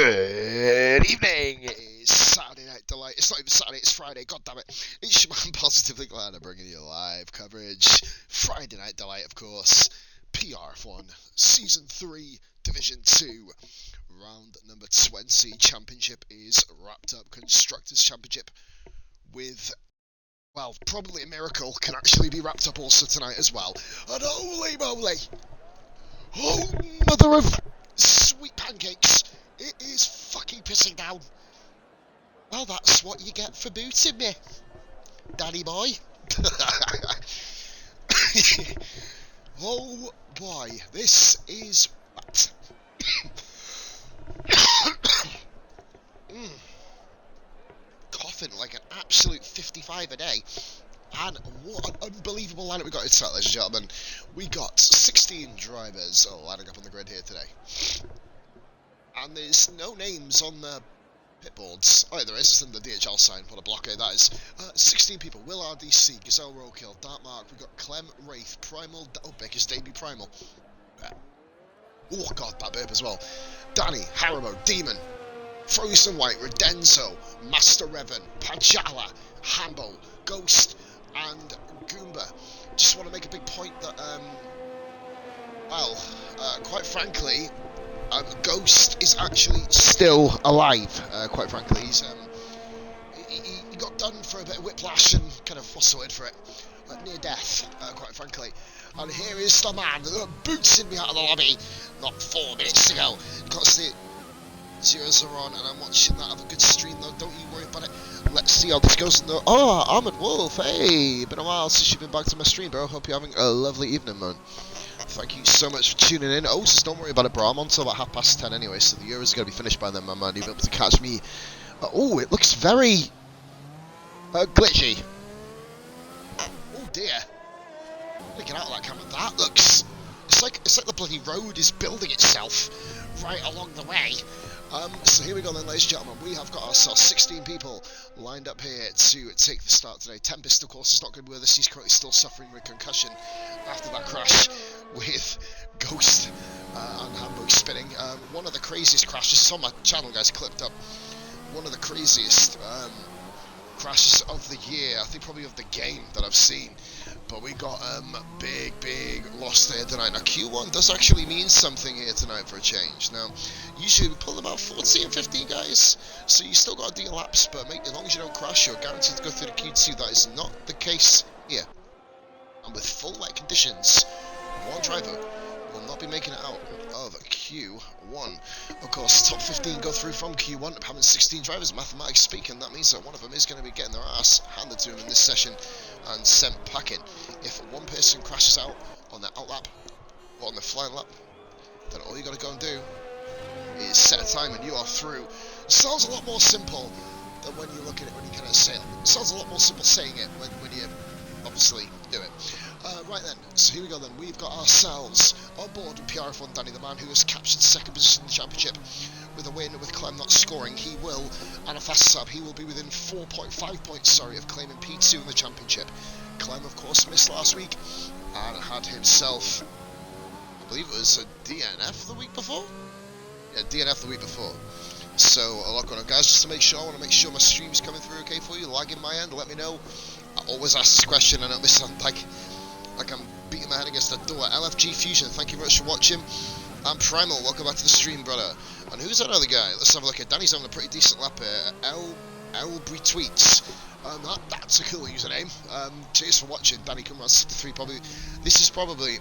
Good evening. It's Saturday Night Delight. It's not even Saturday, it's Friday. God damn it. It's your man Positively Glad I'm bringing you live coverage. Friday Night Delight, of course. PRF1, Season 3, Division 2. Round number 20. Championship is wrapped up. Constructors Championship with, well, probably a miracle can actually be wrapped up also tonight as well. And holy moly. Oh, mother of sweet pancakes. It is fucking pissing down. Well, that's what you get for booting me, daddy boy. Oh boy, this is what? Coughing like an absolute 55 a day. And what an unbelievable lineup we got inside, ladies and gentlemen. We got 16 drivers lining up on the grid here today. And there's no names on the pit boards. Oh, yeah, there is. It's in the DHL sign. What a blockade that is. 16 people. Will RDC, Gazelle Roadkill, Dark Mark. We've got Clem, Wraith, Primal. Oh, Baker's debut Primal. Oh, God, that burp as well. Danny, Haribo, Demon, Frozen White, Redenzo, Master Revan, Pajala, Hambo, Ghost, and Goomba. Just want to make a big point that, quite frankly, Ghost is actually still alive, quite frankly. He got done for a bit of whiplash and kind of, what's the word for it, near death, quite frankly. And here is the man that booted me out of the lobby not 4 minutes ago. Got to see it 0-0 on, and I'm watching that. Have a good stream though, don't you worry about it. Let's see how this goes. Oh, Ahmed Wolf, hey, been a while since you've been back to my stream, bro. Hope you're having a lovely evening, man. Thank you so much for tuning in. Oh, just don't worry about it, bro. I'm on till about 10:30 anyway, so the Euros are going to be finished by then, my man. You'll be able to catch me. Oh, it looks very glitchy. Oh dear. Get out of that camera. That looks. It's like the bloody road is building itself right along the way. So here we go then, ladies and gentlemen. We have got ourselves 16 people lined up here to take the start today. Tempest, of course, is not going to be with us. He's currently still suffering with concussion after that crash with Ghost and Hamburg spinning. One of the craziest crashes. It's on my channel, guys, clipped up. One of the craziest crashes of the year, I think probably of the game that I've seen. But we got big loss there tonight. Now Q1 does actually mean something here tonight for a change. Now usually we pull about 14, 15 guys, so you still got to do your laps, but as long as you don't crash, you're guaranteed to go through the Q2. That is not the case here. And with full wet conditions, one driver will not be making it out of Q1. Of course, top 15 go through from Q1, having 16 drivers. Mathematics speaking, that means that one of them is going to be getting their ass handed to him in this session and sent packing. If one person crashes out on the out lap or on the flying lap, then all you got to go and do is set a time and you are through. It sounds a lot more simple than when you look at it when you kind of say it. It sounds a lot more simple saying it when you obviously do it. Right then, so here we go then. We've got ourselves on board with PRF1 Danny, the man who has captured second position in the championship with a win with Clem not scoring. He will, and a fast sub, he will be within 4.5 points, of claiming P2 in the championship. Clem, of course, missed last week and had himself, I believe it was a DNF the week before? Yeah, DNF the week before. So, a lot going on, guys. Just to make sure, I want to make sure my stream's coming through okay for you. Lagging my end, let me know. I always ask this question, and I don't sound like I'm beating my head against the door. LFG Fusion, thank you very much for watching. And Primal, welcome back to the stream, brother. And who's that other guy? Let's have a look at. Danny's having a pretty decent lap here. Elbury Tweets. That's a cool username. Cheers for watching. Danny come around 63 probably. This is probably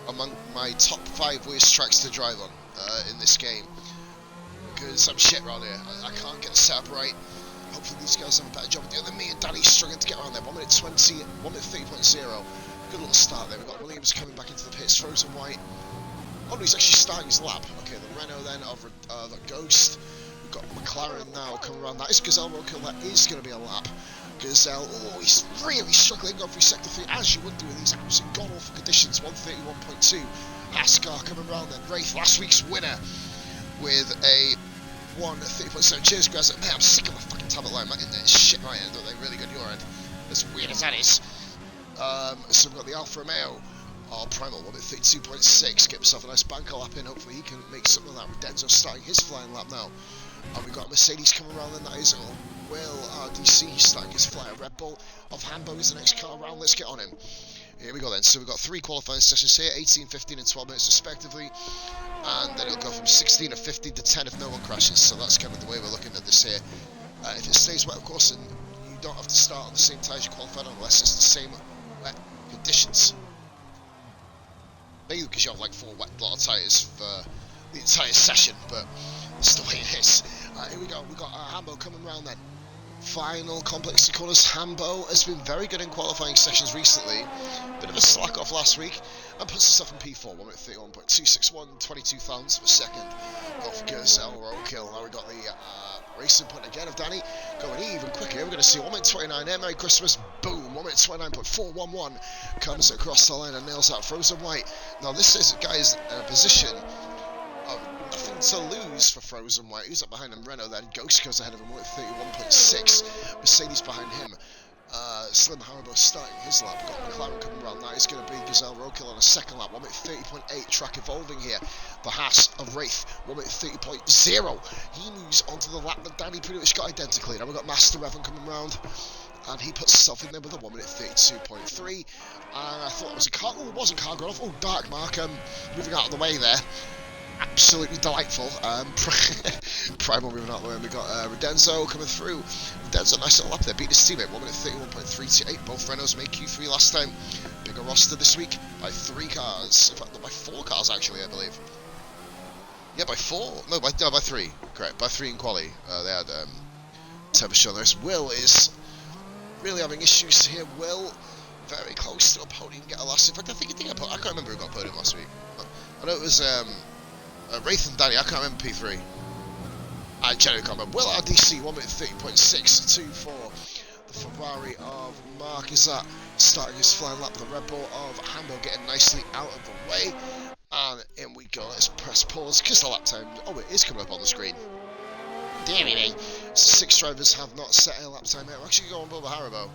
among my top 5 worst tracks to drive on in this game. Because I'm shit around here. I can't get the setup right. Hopefully these guys have a better job of doing than me, and Danny's struggling to get around there. 1 minute 20, 1 minute 30.0. Good little start there. We've got Williams coming back into the pits, Frozen White. Oh no, he's actually starting his lap. Okay, the Renault then of the Ghost. We've got McLaren now coming around. That is Gazelle Roadkill. That is going to be a lap. Gazelle, oh, he's really struggling going through sector 3, as you would do in these absolute god-awful conditions. 131.2. Ascar coming around then. Wraith, last week's winner, with a 1:30.7. Cheers, guys. Man, I'm sick of my fucking tablet line. My internet is shit my end, are they really good your end? As weird as that is. So we've got the Alfa Romeo Oh, Primal, 1:32.6. Get himself a nice banker lap in. Hopefully he can make something of that. Redenzo starting his flying lap now. And we've got Mercedes coming around, and that is Will RDC starting his flyer. Red Bull of Hambo is the next car around. Let's get on him. Here we go then. So we've got 3 qualifying sessions here, 18, 15 and 12 minutes respectively. And then it'll go from 16 to 15 to 10 if no one crashes. So that's kind of the way we're looking at this here. If it stays wet, of course, and you don't have to start on the same tyres you qualified on unless it's the same wet conditions. Maybe because you have like 4 wet blotto tyres for the entire session, but it's the way it is. Here we go. We've got Hambo coming round then. Final complex corners. Hambo has been very good in qualifying sessions recently. Bit of a slack off last week and puts himself in P4, 1:31.261, 22 thousandths per second off Gazelle Roadkill. Now we've got the racing point again of Danny going even quicker. We're going to see 1:29 there. Merry Christmas. Boom. 1:29.411 comes across the line and nails out Frozen White. Now this is guys in a position of nothing to lose for Frozen White. Who's up behind him? Renault then. Ghost goes ahead of him with 31.6. Mercedes behind him. Slim Haribo starting his lap. Got McLaren coming around. That is going to be Gazelle Roadkill on a second lap. 1:30.8. Track evolving here. The Haas of Wraith. 1:30.0. He moves onto the lap that Danny pretty much got identically. Now we've got Master Evan coming round. And he puts himself in there with a 1:32.3. And I thought it was a car. Oh, it wasn't car going off. Oh, Dark Mark moving out of the way there. Absolutely delightful. Primal moving out the way. We got Redenzo coming through. Redenzo, nice little lap there, beat his teammate 1:31.328. Both Renaults made Q3 last time. Bigger roster this week by 3 cars. In fact, by 4 cars actually, I believe. Yeah, by 4. No, by 3. Correct, by 3 in quali. They had temperature on this. Will is really having issues here. Will very close to a podium, get a last. In fact, I can't remember who got podium last week. I know it was Wraith and Danny. I can't remember P3. I generally can't remember. Will RDC 1:30.624. The Ferrari of Mark is that starting his flying lap. The Red Bull of Hambo getting nicely out of the way. And in we go. Let's press pause because the lap time. Oh, it is coming up on the screen. Dear me. 6 drivers have not set a lap time yet. We're actually going on Bubba Haribo.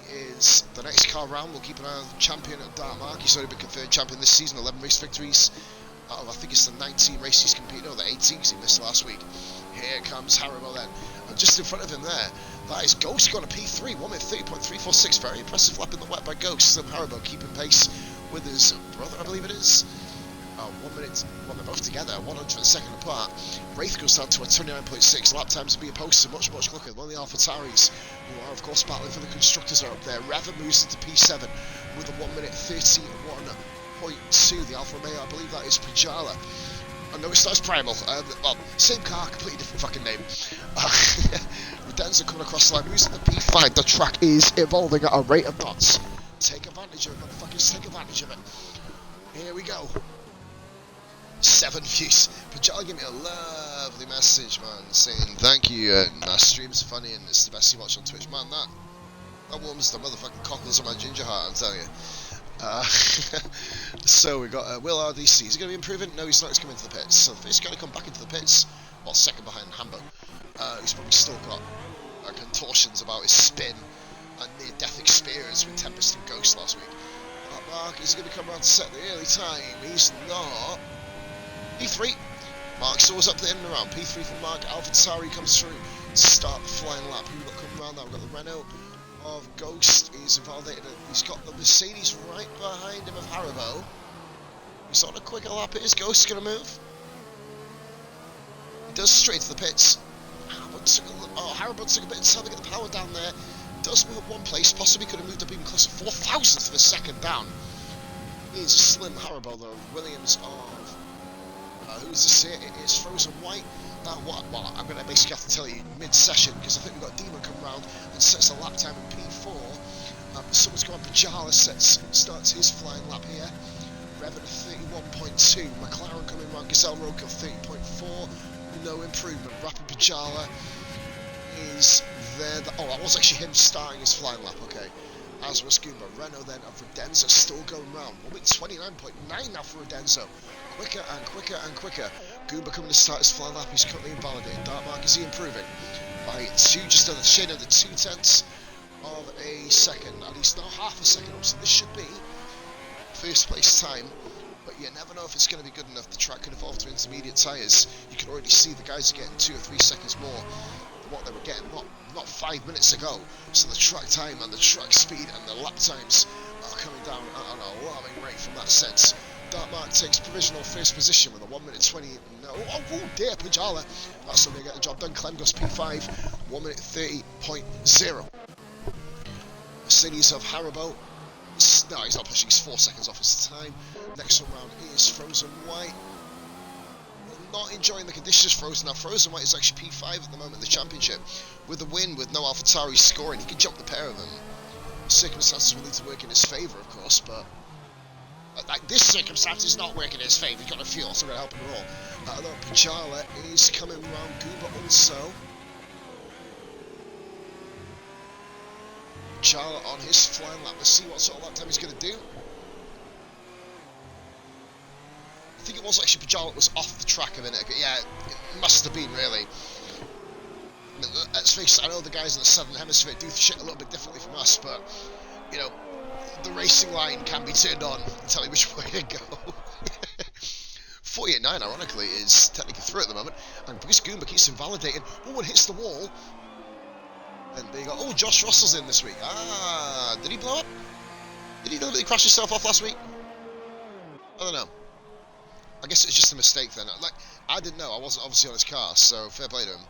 He is the next car round. We'll keep an eye on the champion at Dark Mark. He's already been confirmed champion this season. 11 race victories. I think it's the 19 races he's competed. No, the 18 because he missed last week. Here comes Haribo then. And just in front of him there, that is Ghost going to P3. 1:30.346. Very impressive lap in the wet by Ghost. And Haribo keeping pace with his brother, I believe it is. 1 minute, well, they're both together, 102nd apart. Wraith goes down to a 29.6. Lap times are being posted much quicker. One of the AlphaTauris, who are of course battling for the constructors, are up there. Revan moves into P7 with a 1:31.2. The Alfa Romeo, I believe that is Pajala. I know it's Primal. Well, same car, completely different fucking name. Redenzo coming across the line, moves into P5. The track is evolving at a rate of knots. Take advantage of it, motherfuckers. Take advantage of it. Here we go. 7 views. Pajala gave me a lovely message, man, saying thank you, and my stream's funny and it's the best you watch on Twitch. Man, that warms the motherfucking cockles on my ginger heart, I'm telling you. So we got Will RDC. Is he going to be improving? No, he's not. He's coming into the pits. So he's going to come back into the pits. Well, second behind Hambo. He's probably still got contortions about his spin and near-death experience with Tempest and Ghost last week. Mark is going to come around to set the early time. He's not. P3. Mark Saw's up the end and around. P3 from Mark. AlphaTauri comes through. Start the flying lap. Who we've got coming around now? We've got the Renault of Ghost. He's invalidated. He's got the Mercedes right behind him of Haribo. He's on a quicker lap. It is Ghost going to move. He does straight to the pits. Haribo took a bit of time to get the power down there. Does move up 1 place. Possibly could have moved up even closer. 4,000th of a second down. He's a slim Haribo though. Williams of who's this here? It is Frozen White. Now what? Well, I'm going to basically have to tell you mid-session because I think we've got Demon come round and sets a lap time in P4. Someone's going Pajala starts his flying lap here. Revan at 31.2. McLaren coming round. Gazelle Roadkill 30.4. No improvement. Rapid Pajala is there. Oh, that was actually him starting his flying lap. Okay. As was Goomba. Renault then of Redenzo still going round. 1:29.9 now for Redenzo. Quicker and quicker and quicker. Goomba coming to start his flying lap. He's currently invalidated. Dark Mark, is he improving? By 2, just under the shade of the 2/10 of a second. And he's now half a second up. So this should be first place time, but you never know if it's going to be good enough. The track could evolve to intermediate tyres. You can already see the guys are getting 2 or 3 seconds more than what they were getting not 5 minutes ago. So the track time and the track speed and the lap times are coming down at an alarming rate from that sense. Dartmark takes provisional first position with a 1 minute 20. No, oh dear, Pajala. That's not going to get the job done. Clem goes P5, 1 minute 30.0. Mercedes of Haribo. No, he's not pushing. He's 4 seconds off his time. Next one round is Frozen White. Not enjoying the conditions. Frozen. Now, Frozen White is actually P5 at the moment in the championship. With a win, with no AlphaTauri scoring, he can jump the pair of them. Circumstances will need to work in his favour, of course, but like this circumstance is not working in his favour. He's got a fuel, so we're going to help him roll. Although Pajala is coming round Goomba also. Pajala on his flying lap. Let's see what sort of lap time he's going to do. I think it was actually Pajala that was off the track a minute ago. Yeah, it must have been, really. I mean, let's face it, I know the guys in the Southern Hemisphere do shit a little bit differently from us, but, you know, the racing line can be turned on and tell you which way to go. 48.9, ironically, is technically through at the moment, and because Goomba keeps invalidating, oh, it hits the wall, and there you go. Oh, Josh Russell's in this week. Ah, did he blow up? Did he deliberately crash himself off last week? I don't know. I guess it's just a mistake then. Like, I didn't know. I wasn't obviously on his car, so fair play to him.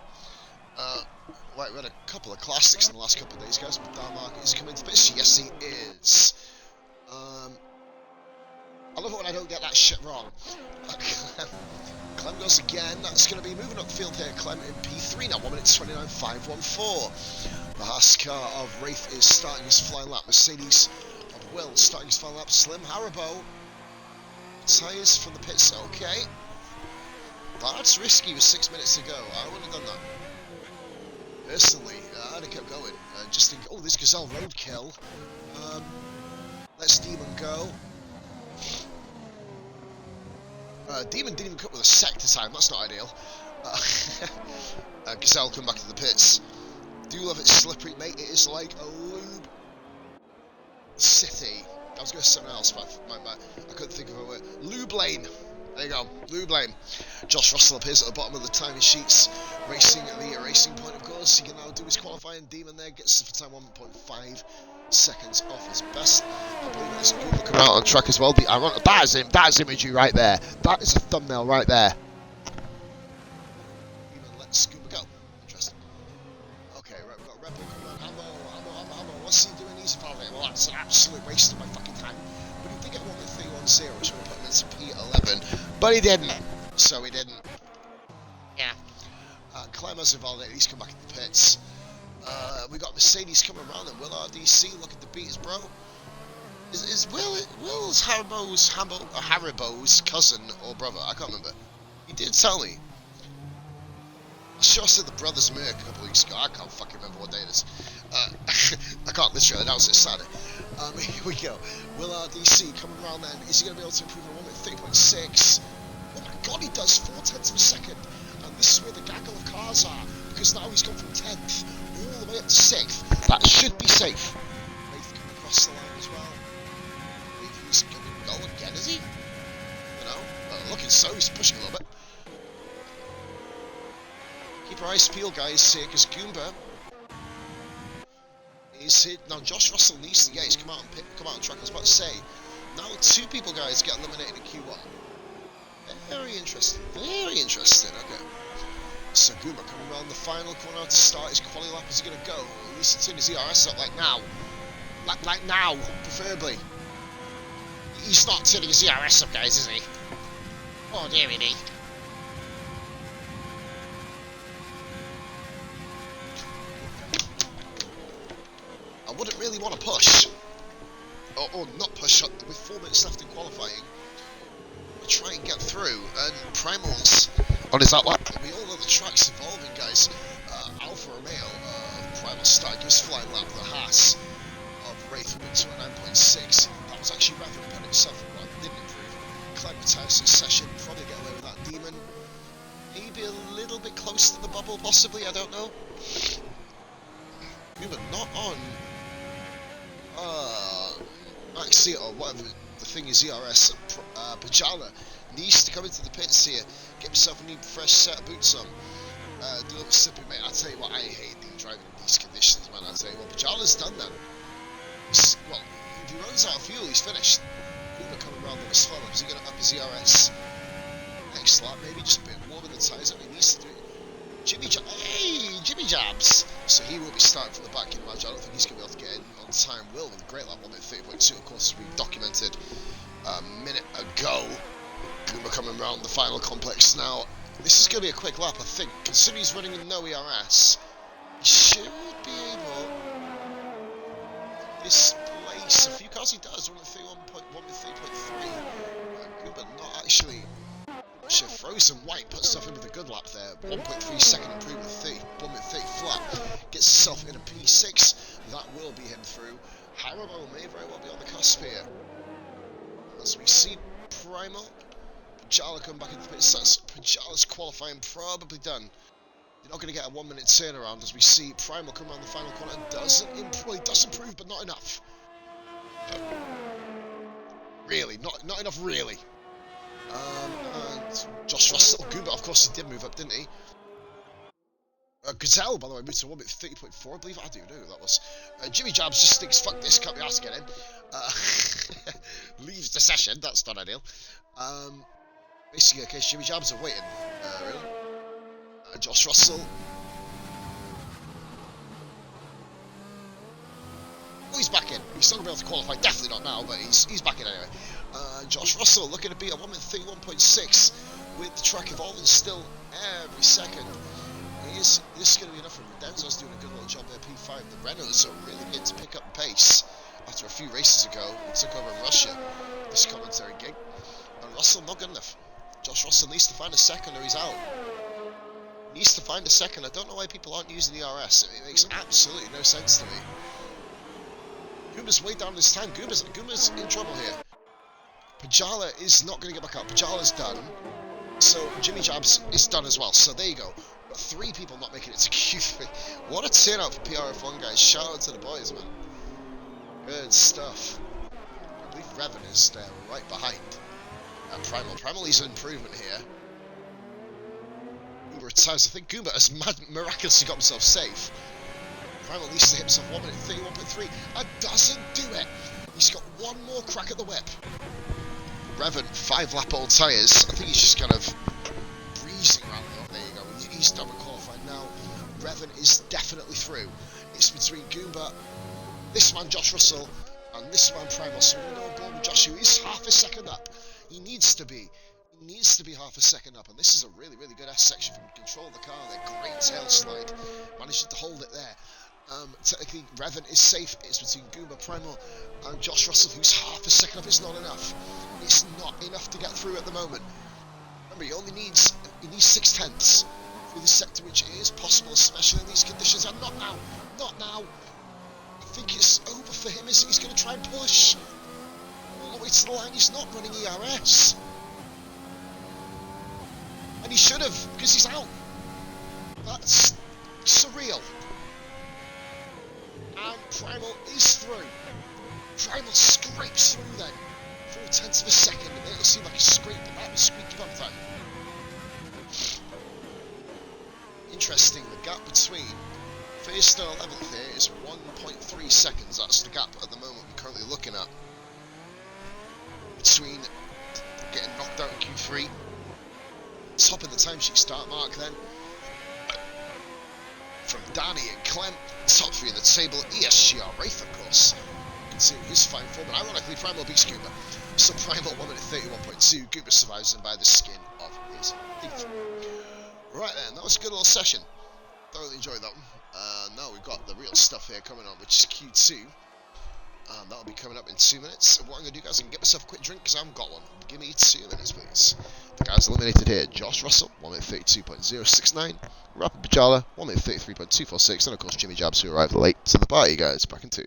Right, we had a couple of classics in the last couple of days, guys. Dartmark is coming to pits. Yes, he is. I love it when I don't get that shit wrong. Clem goes again. That's going to be moving up the field here. Clem in P3 now. 1 minute 29.514. The Haas car of Wraith is starting his flying lap. Mercedes of Will starting his flying lap. Slim Haribo. Tyres from the pits. Okay. That's risky with 6 minutes to go. I wouldn't have done that. Personally, I'd have kept going. Just think, oh, this Gazelle roadkill. Let's Demon go. Demon didn't even cut with a sector time. That's not ideal. Gazelle come back to the pits. Do love it slippery, mate. It is like a lube city. I was going to say something else, but I couldn't think of a word. Lube lane. There you go, Lube lane. Josh Russell appears at the bottom of the timing sheets, racing at the racing point, of course. He can now do his qualifying. Demon there gets for time 1.5 seconds off his best. I believe it's good looking out on track as well. That is him. That is imagery right there. That is a thumbnail right there. Demon lets Scuba go. Interesting. Okay, right, we've got Red Bull coming on. Hammer. What's he doing? He's validating. Well, that's an absolute waste of my fucking time. But he did get 1.310, which would have put him into P11. But he didn't. So he didn't. Yeah. Clem has invalidated. He's come back in the pits. We got Mercedes coming around and Will RDC looking to beat his bro. Is Will's Haribo's cousin or brother? I can't remember. He did tell me. I sure said the brothers Merc a couple of weeks ago. I can't fucking remember what day it is. I can't literally announce it Saturday. Here we go. Will RDC coming around then. Is he going to be able to improve on 1.3.6? Oh my god, he does 4/10 of a second. And this is where the gaggle of cars are. Because now he's gone from 10th all the way up to 6th. That should be safe. Wraith coming across the line as well. I believe he's going to go again, is he? You know, looking so, he's pushing a little bit. Keep your eyes peeled, guys, here, because Goomba is hit. Now, Josh Russell needs to, he's come out on track. I was about to say, now 2 people, guys, get eliminated in Q1. Very interesting. Very interesting. Okay. So Goomba coming around the final corner to start his quali lap. Is he going to go? At least as soon as ERS up, like now. Like now, preferably. He's not turning his ERS up, guys, is he? Oh, dear me. I wouldn't really want to push. Or not push with 4 minutes left in qualifying. Try and get through, and Primal's on his outlap. We all know the track's evolving, guys. Alfa Romeo Primal start gives flying lap the Haas of Wraith wins to a 9.6. That was actually rather upon himself, but didn't improve. Clem retires his session, probably get away with that. Demon, maybe a little bit close to the bubble, possibly, I don't know. Demon not on Maxi or whatever the thing is, ERS, Pajala needs to come into the pits here, get himself a new fresh set of boots on. Do a little sipping, mate. I tell you what, I hate driving in these conditions, man. I tell you what, Pajala's done that. Well, if he runs out of fuel, he's finished. Cooper coming around on a slow. Is he going to up his ERS? Next lap, maybe just a bit warmer the tyres up. He needs to do it. Jimmy Jabs! So he will be starting from the back in the match. I don't think he's going to be able to get in on time. Will with a great lap 1:30.2, of course, as we documented a minute ago. Cooper coming around the final complex now. This is going to be a quick lap, I think. Considering he's running in no ERS, he should be able to displace a few cars. He does, 1:31.3. Cooper not actually. Frozen White puts stuff in with a good lap there. 1.3 second improvement, 1:30 flat. Gets himself in a P6. That will be him through. Haribo may very well be on the cusp here. As we see Primal, Pajala come back into the pits. That's Pajala's qualifying probably done. You're not going to get a 1 minute turnaround as we see Primal come around the final corner and doesn't improve. Well, he does improve, but not enough. Really, not enough, really. And Josh Russell, Goober, of course, he did move up, didn't he? Gazelle, by the way, moved to 1:30.4, I believe. I do know who that was. Jimmy Jabs just thinks, fuck this, can't be asked to get in. Leaves the session, that's not ideal. Basically, okay, Jimmy Jabs are waiting. Really? Josh Russell. Oh, he's back in. He's not going to be able to qualify, definitely not now, but he's back in anyway. Josh Russell looking to be at 1:31.6 with the track evolving still every second. This is going to be enough for him. Denzo's doing a good little job there, P5. The Renaults are really beginning to pick up pace after a few races ago. He took over in Russia, this commentary gig. And Russell, not good enough. Josh Russell needs to find a second or he's out. Needs to find a second. I don't know why people aren't using the RS. It makes absolutely no sense to me. Goober's way down this time. Goober's in trouble here. Pajala is not going to get back up. Pajala's done. So Jimmy Jabs is done as well. So there you go. 3 people not making it to Q3. What a turnout for PRF1, guys. Shout out to the boys, man. Good stuff. I believe Revan is there right behind Primal. Primal is an improvement here. Goober at times. I think Goober has miraculously got himself safe. Primal needs to hit himself 1:31.3. That doesn't do it. He's got one more crack at the whip. Revan, 5 lap old tyres. I think he's just kind of breezing around. There you go. He's done with qualifying now. Revan is definitely through. It's between Goomba, this man Josh Russell, and this man Primal. So we're going to go on board with Josh, who is half a second up. He needs to be. He needs to be half a second up. And this is a really, really good S section from control of the car there. Great tail slide. Managed to hold it there. Technically, Revan is safe. It's between Goomba, Primal, and Josh Russell, who's half a second up. It's not enough. It's not enough to get through at the moment. Remember, he needs 6/10 through the sector, which is possible, especially in these conditions. And not now. Not now. I think it's over for him. He's going to try and push all the way to the line. He's not running ERS. And he should have, because he's out. That's surreal. And Primal is through. Primal scrapes through then. 0.4 of a second. It'll seem like a scrape, but that was squeaky bum time. Interesting, the gap between first and 11th here is 1.3 seconds. That's the gap at the moment we're currently looking at. Between getting knocked out in Q3, top of the timesheet start mark then. From Danny and Clem, top 3 in the table, ESGR Wraith, of course. You can see his fine form, but ironically, Primal beats Goober. So Primal 1:31.2, Goober survives him by the skin of his teeth. Right then, that was a good little session. Thoroughly enjoyed that one. Now we've got the real stuff here coming on, which is Q2. And that'll be coming up in 2 minutes. What I'm going to do, guys, I'm going to get myself a quick drink because I haven't got one. Give me 2 minutes, please. The guys eliminated here: Josh Russell, 1:32.069. Rapid Pajala, 1:33.246. And of course, Jimmy Jabs, who arrived late to the party, guys. Back in 2.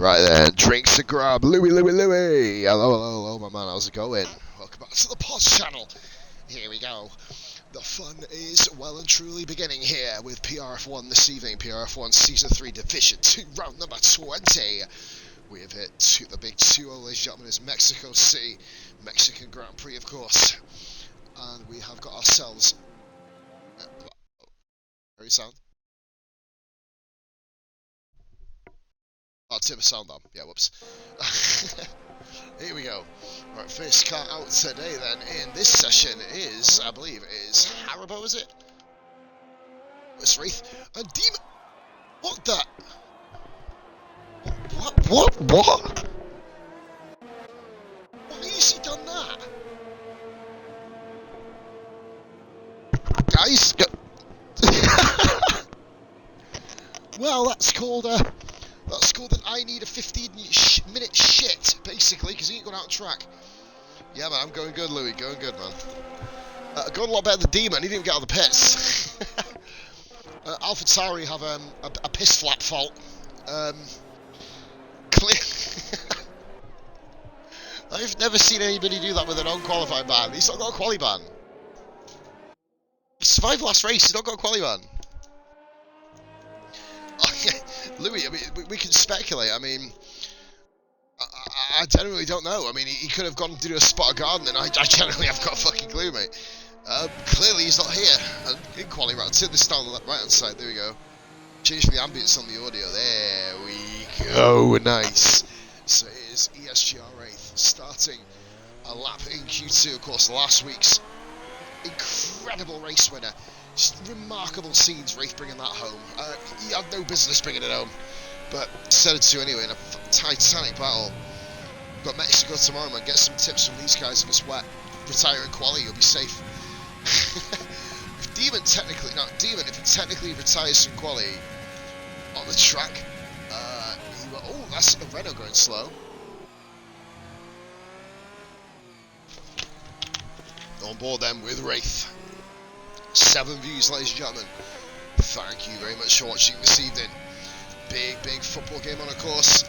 Right then, drinks to grab. Louie. Hello, my man. How's it going? Welcome back to the Pods channel. Here we go. The fun is well and truly beginning here with PRF1 this evening. PRF1 Season 3 Division 2 round number 20. We have hit the big 2-0, ladies and gentlemen, is Mexico City. Mexican Grand Prix, of course. And we have got ourselves... Very sound? Oh, tip of sound on. Yeah, whoops. Here we go. Right, first car out today then in this session is, I believe, is Haribo, is it? It's Wraith and Demon. What the? What? Why has he done that? Guys, well, that's called an I need a 15-minute shit, basically, because he ain't gone out of track. Yeah, man, I'm going good, Louis. Going good, man. Going a lot better than Demon. He didn't get out of the pits. AlphaTauri have a piss flap fault. Clear. I've never seen anybody do that with an unqualified ban. He's not got a quali ban. He survived last race. He's not got a quali ban. Louis, I mean, we can speculate. I mean, I generally don't know. I mean, he could have gone to do a spot of garden, and I generally have got a fucking clue, mate. Clearly he's not here. In quali, right, I'll turn this down the right-hand side. There we go. Change the ambience on the audio. There we go. Nice. So it is ESGR Wraith starting a lap in Q2. Of course, last week's incredible race winner. Just remarkable scenes, Wraith bringing that home. He had no business bringing it home, but decided to anyway in a titanic battle. Got Mexico tomorrow, man. Get some tips from these guys if it's wet. Retire in quali, you'll be safe. If he technically retires from quali on the track, oh, that's a Renault going slow. On board then with Wraith. 7 views, ladies and gentlemen. Thank you very much for watching this evening. Big football game on, of course.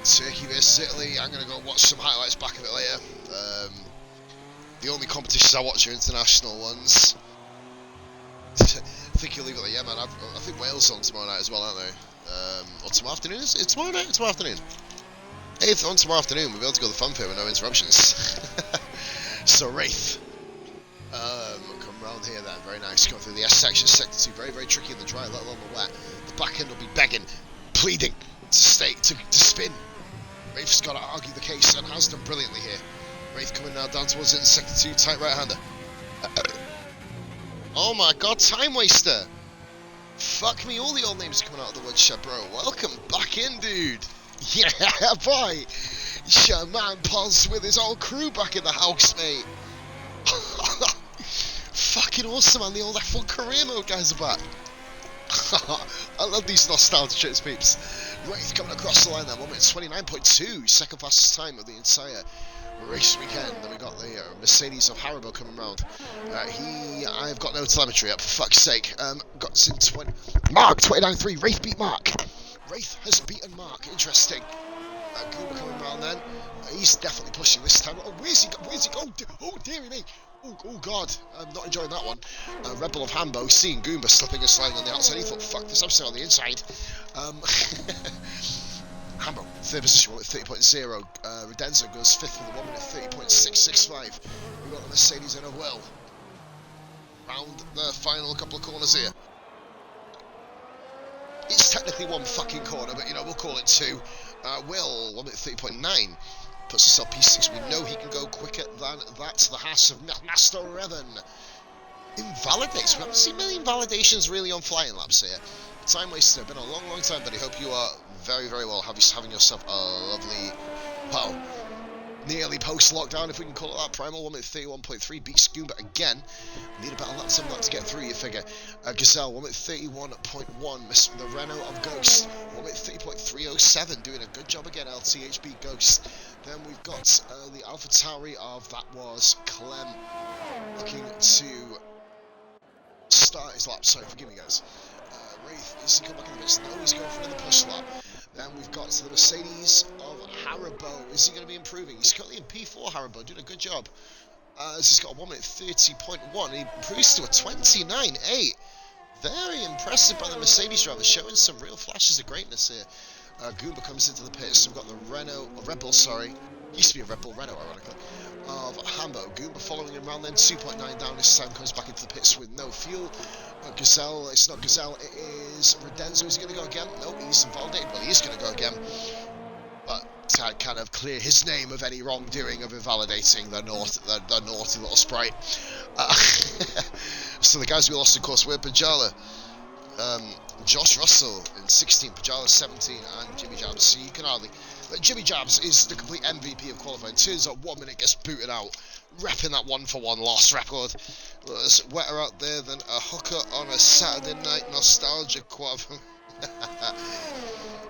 Turkey versus Italy. I'm going to go watch some highlights back of it later. The only competitions I watch are international ones. I think you'll leave it there. Yeah, man. I think Wales on tomorrow night as well, aren't they? Or tomorrow afternoon? Is it tomorrow night? Tomorrow afternoon. 8th on tomorrow afternoon. We'll be able to go to the funfair with no interruptions. So, Wraith. Come round here then, very nice. Going through the S section, sector 2, very tricky in the dry, let alone the wet. The back end will be begging, pleading to stay, to spin. Wraith's got to argue the case and has done brilliantly here. Wraith coming now down towards it in sector 2, tight right-hander. Oh my god, time waster! Fuck me, all the old names are coming out of the woodshed, bro. Welcome back in, dude. Yeah, boy. Shaman Pons with his whole crew back in the house, mate. Fucking awesome, man. The old F1 career mode guys are back. I love these nostalgia trips, peeps. Wraith coming across the line there, 1 minute 29.2, second fastest time of the entire race weekend. Then we got the Mercedes of Haribo coming round. I've got no telemetry up, for fuck's sake. Got us in Mark 29.3. Wraith beat Mark. Wraith has beaten Mark. Interesting. Goober coming round then. He's definitely pushing this time. Oh, where's he go? Oh, dearie me. Oh god, I'm not enjoying that one. Rebel of Hambo, seeing Goomba slipping and sliding on the outside, he thought, fuck this, I'm still on the inside. Hambo, 3rd position, 1 minute 30.0. Redenza goes 5th with a 1 minute 30.665. We've got the Mercedes in a Will. Round the final couple of corners here. It's technically one fucking corner, but you know, we'll call it 2. Will, 1 minute 30.9. Puts himself P6. We know he can go quicker than that. The Haas of Master Revan. Invalidates. We haven't seen many invalidations really on flying laps here. Time waster. Been a long time, buddy. Hope you are very well. Having yourself a lovely, well, nearly post-lockdown, if we can call it that. Primal, 1 minute 31.3. Beats Goomba again. Need a better lap time that to get through, you figure. Gazelle, 1 minute 31.1. Miss the Renault of Ghost, 1 minute 30.307. Doing a good job again, LTHB Ghost. Then we've got the AlphaTauri of, that was Clem, looking to start his lap. Sorry, forgive me, guys. Wraith, is he coming back in the pits? No, he's going for another push lap. Then we've got to the Mercedes of Haribo. Is he going to be improving? He's currently in P4, Haribo, doing a good job. As he's got a 1 minute 30.1. He improves to a 29.8. Very impressive by the Mercedes driver, showing some real flashes of greatness here. Goomba comes into the pits. We've got the Rebel, used to be a Red Bull Renault, ironically, of Hambo. Goomba following him around then, 2.9 down. This time comes back into the pits with no fuel. Gazelle, it's not Gazelle, it is Redenzo. Is he going to go again? No, he's invalidated. Well, he is going to go again. But to kind of clear his name of any wrongdoing of invalidating the naughty little sprite. So the guys we lost, of course, were Pajala, Josh Russell in 16, Pajala 17, and Jimmy Jabs. So you can hardly... But Jimmy Jabs is the complete MVP of qualifying. Turns out 1 minute, gets booted out, repping that 1-for-1 loss record. Well, there's wetter out there than a hooker on a Saturday night nostalgia quav.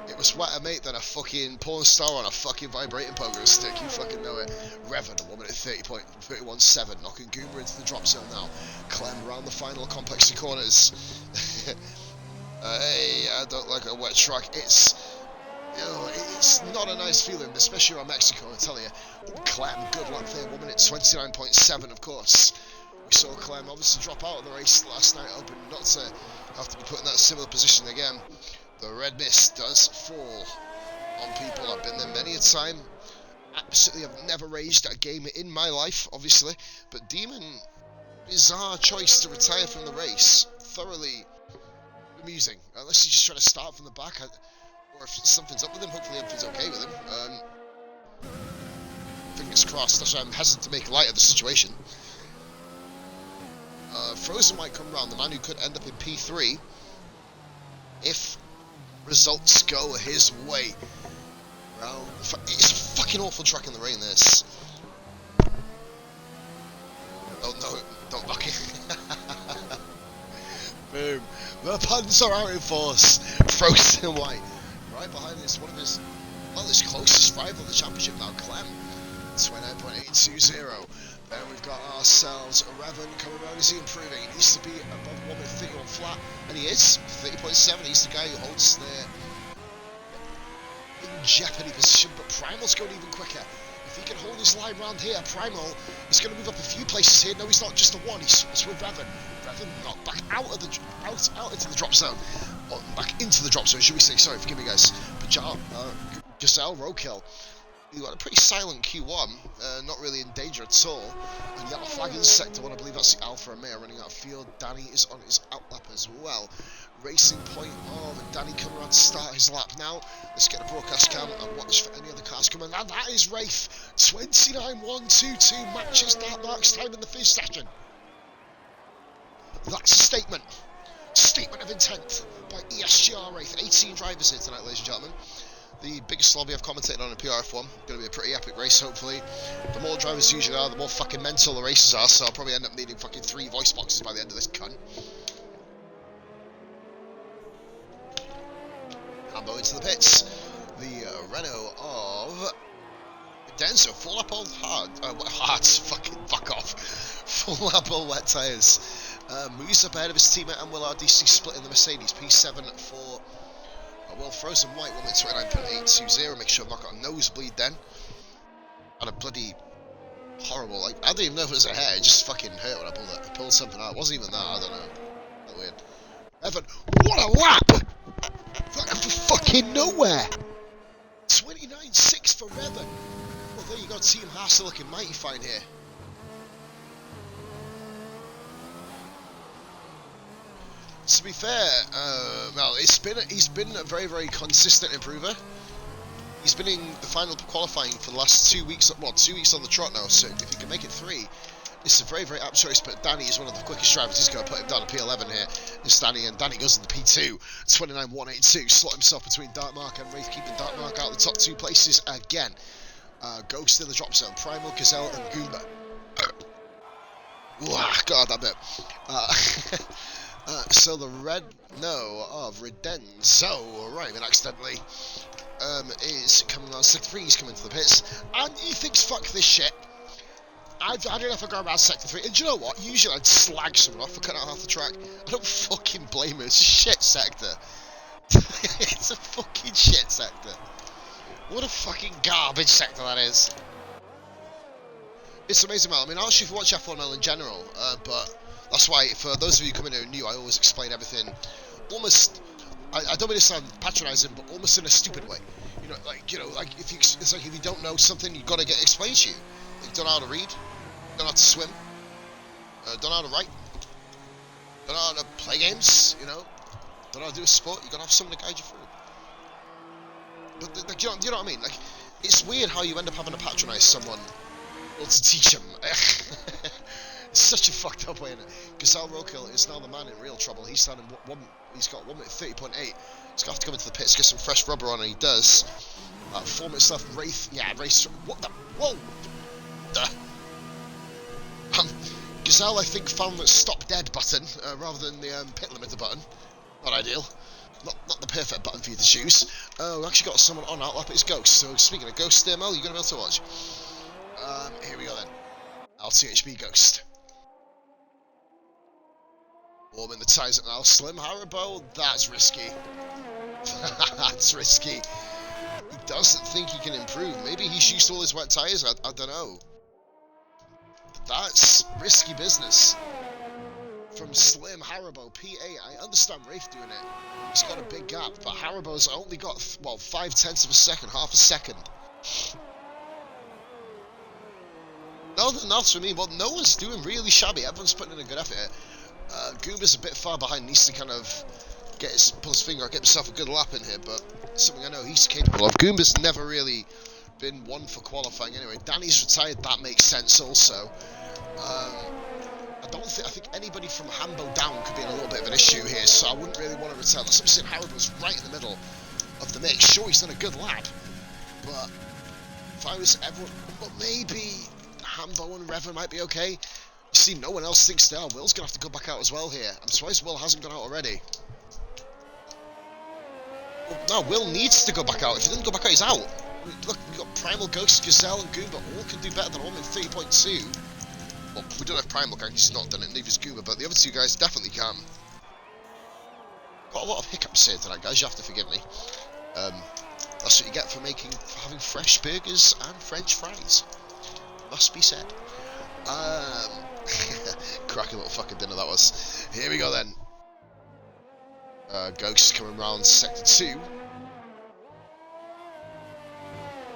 It was wetter, mate, than a fucking porn star on a fucking vibrating poker stick. You fucking know it. Revan, 1 minute 30.317, knocking Goober into the drop zone now. Clem around the final complex of corners. Hey, I don't like a wet track. It's not a nice feeling, especially around Mexico, I tell you. Clem, good luck there. 1 minute 29.7, of course. We saw Clem obviously drop out of the race last night, hoping not to have to be put in that similar position again. The red mist does fall on people. I've been there many a time. Absolutely, I've never raged at a game in my life, obviously. But Demon, bizarre choice to retire from the race. Thoroughly amusing. Unless he's just trying to start from the back, or if something's up with him. Hopefully everything's okay with him. Fingers crossed. That's why I'm hesitant to make light of the situation. Frozen might come around, the man who could end up in P3 if results go his way. It's a fucking awful track in the rain, this. Oh no, don't knock it. Boom. The puns are out in force. Frozen White. Right behind this, one of his, well, his closest rival in the championship now, Clem. 29.820. Then we've got ourselves Revan coming around. Is he improving? He needs to be above 1 minute 31 flat, and he is. 30.7. He's the guy who holds the in jeopardy position, but Primal's going even quicker. If he can hold his line round here, Primal is going to move up a few places here. No, he's not just the one. He's with Revan. Revan knocked back out into the drop zone. Or back into the drop zone, should we say? Sorry, forgive me, guys. Gazelle, roadkill. He got a pretty silent Q1, not really in danger at all. And yellow flag in sector 1, I believe that's the Alpha and Maya running out of field. Danny is on his outlap as well. Racing point of Danny coming around to start his lap now. Let's get a broadcast cam and watch for any other cars coming. And that is Rafe. 29.122 matches Dark Mark's time in the fizz session. That's a statement. Statement of intent by ESGR Wraith. 18 drivers here tonight, ladies and gentlemen. The biggest lobby I've commentated on in PRF1. Going to be a pretty epic race, hopefully. The more drivers usually are, the more fucking mental the races are, so I'll probably end up needing fucking 3 voice boxes by the end of this cunt. Hambo into the pits. The Renault of Denso, full up old hards, fucking fuck off. Full up old wet tyres. Moves up ahead of his teammate and Will RDC split in the Mercedes. P7 for Will Frozen White, 1 minute 29.820. Make sure I've not got a nosebleed then. And a bloody horrible, like, I didn't even know if it was a hair, it just fucking hurt when I pulled it. I pulled something out, it wasn't even that, I don't know. That weird. Evan, what a lap! That came from fucking nowhere! 29.6 for Evan. Well, there you go, Team Haas are looking mighty fine here. To be fair, well, he's been a very, very consistent improver. He's been in the final qualifying for the last 2 weeks, 2 weeks on the trot now, so if he can make it 3, it's a very, very apt choice, but Danny is one of the quickest drivers. He's going to put him down to P11 here. It's Danny, and Danny goes into P2, 29.182, slot himself between Darkmark and Wraith, keeping Darkmark out of the top 2 places again. Ghost in the drop zone, Primal, Gazelle, and Goomba. God, that bit. So the red of Redenzo, right, and accidentally, is coming on sector 3, he's coming to the pits, and he thinks, fuck this shit. I don't know if I go around sector 3, and do you know what, usually I'd slag someone off for cutting out half the track. I don't fucking blame him, it's a shit sector. It's a fucking shit sector. What a fucking garbage sector that is. It's amazing, man. I mean, I actually watch F1 in general, but that's why, for those of you coming in who are new, I always explain everything almost, I don't mean to sound patronising, but almost in a stupid way. Like if you, it's like if you don't know something, you've got to get explained to you. You don't know how to read, don't know how to swim, don't know how to write, don't know how to play games, don't know how to do a sport. You've got to have someone to guide you through. But, you know what I mean? Like, it's weird how you end up having to patronise someone or to teach them. It's such a fucked up way, isn't it? Gazelle Roadkill is now the man in real trouble. He's standing he's got 1 minute 30.8. He's gonna have to come into the pits, get some fresh rubber on, and he does. 4 minutes left. Race. What the? Whoa! Gazelle, I think, found the stop dead button rather than the pit limiter button. Not ideal. Not the perfect button for you to choose. We actually got someone on outlap. It's Ghost. So speaking of Ghost, Mel, you're gonna be able to watch. Here we go then. LTHB Ghost. Warming the tyres up now. Slim Haribo, that's risky. That's risky. He doesn't think he can improve. Maybe he's used to all his wet tyres, I don't know. But that's risky business. From Slim Haribo, P8. I understand Rafe doing it. He's got a big gap, but Haribo's only got, well, 0.5 of a second, half a second. Nothing else for me. Well, no one's doing really shabby. Everyone's putting in a good effort here. Goober's a bit far behind. Needs to kind of pull his finger out, get himself a good lap in here. But something I know he's capable of. Goober's never really been one for qualifying anyway. Danny's retired. That makes sense also. I think anybody from Hambo down could be in a little bit of an issue here. So I wouldn't really want to retire. That's what I'm saying. Haribo's right in the middle of the mix. Sure, he's done a good lap, but if I was everyone, but maybe Hambo and Rever might be okay. You see, no one else thinks they are. Will's going to have to go back out as well here. I'm surprised Will hasn't gone out already. Well, no, Will needs to go back out. If he doesn't go back out, he's out. Look, we've got Primal, Ghost, Gazelle, and Goober. All can do better than 1 minute 30.2. Well, we don't have Primal, because he's not done it, neither is Goober, but the other two guys definitely can. Got a lot of hiccups here tonight, guys. You have to forgive me. That's what you get for having fresh burgers and French fries. Must be said. Cracking little fucking dinner that was. Here we go then. Ghost coming round sector 2.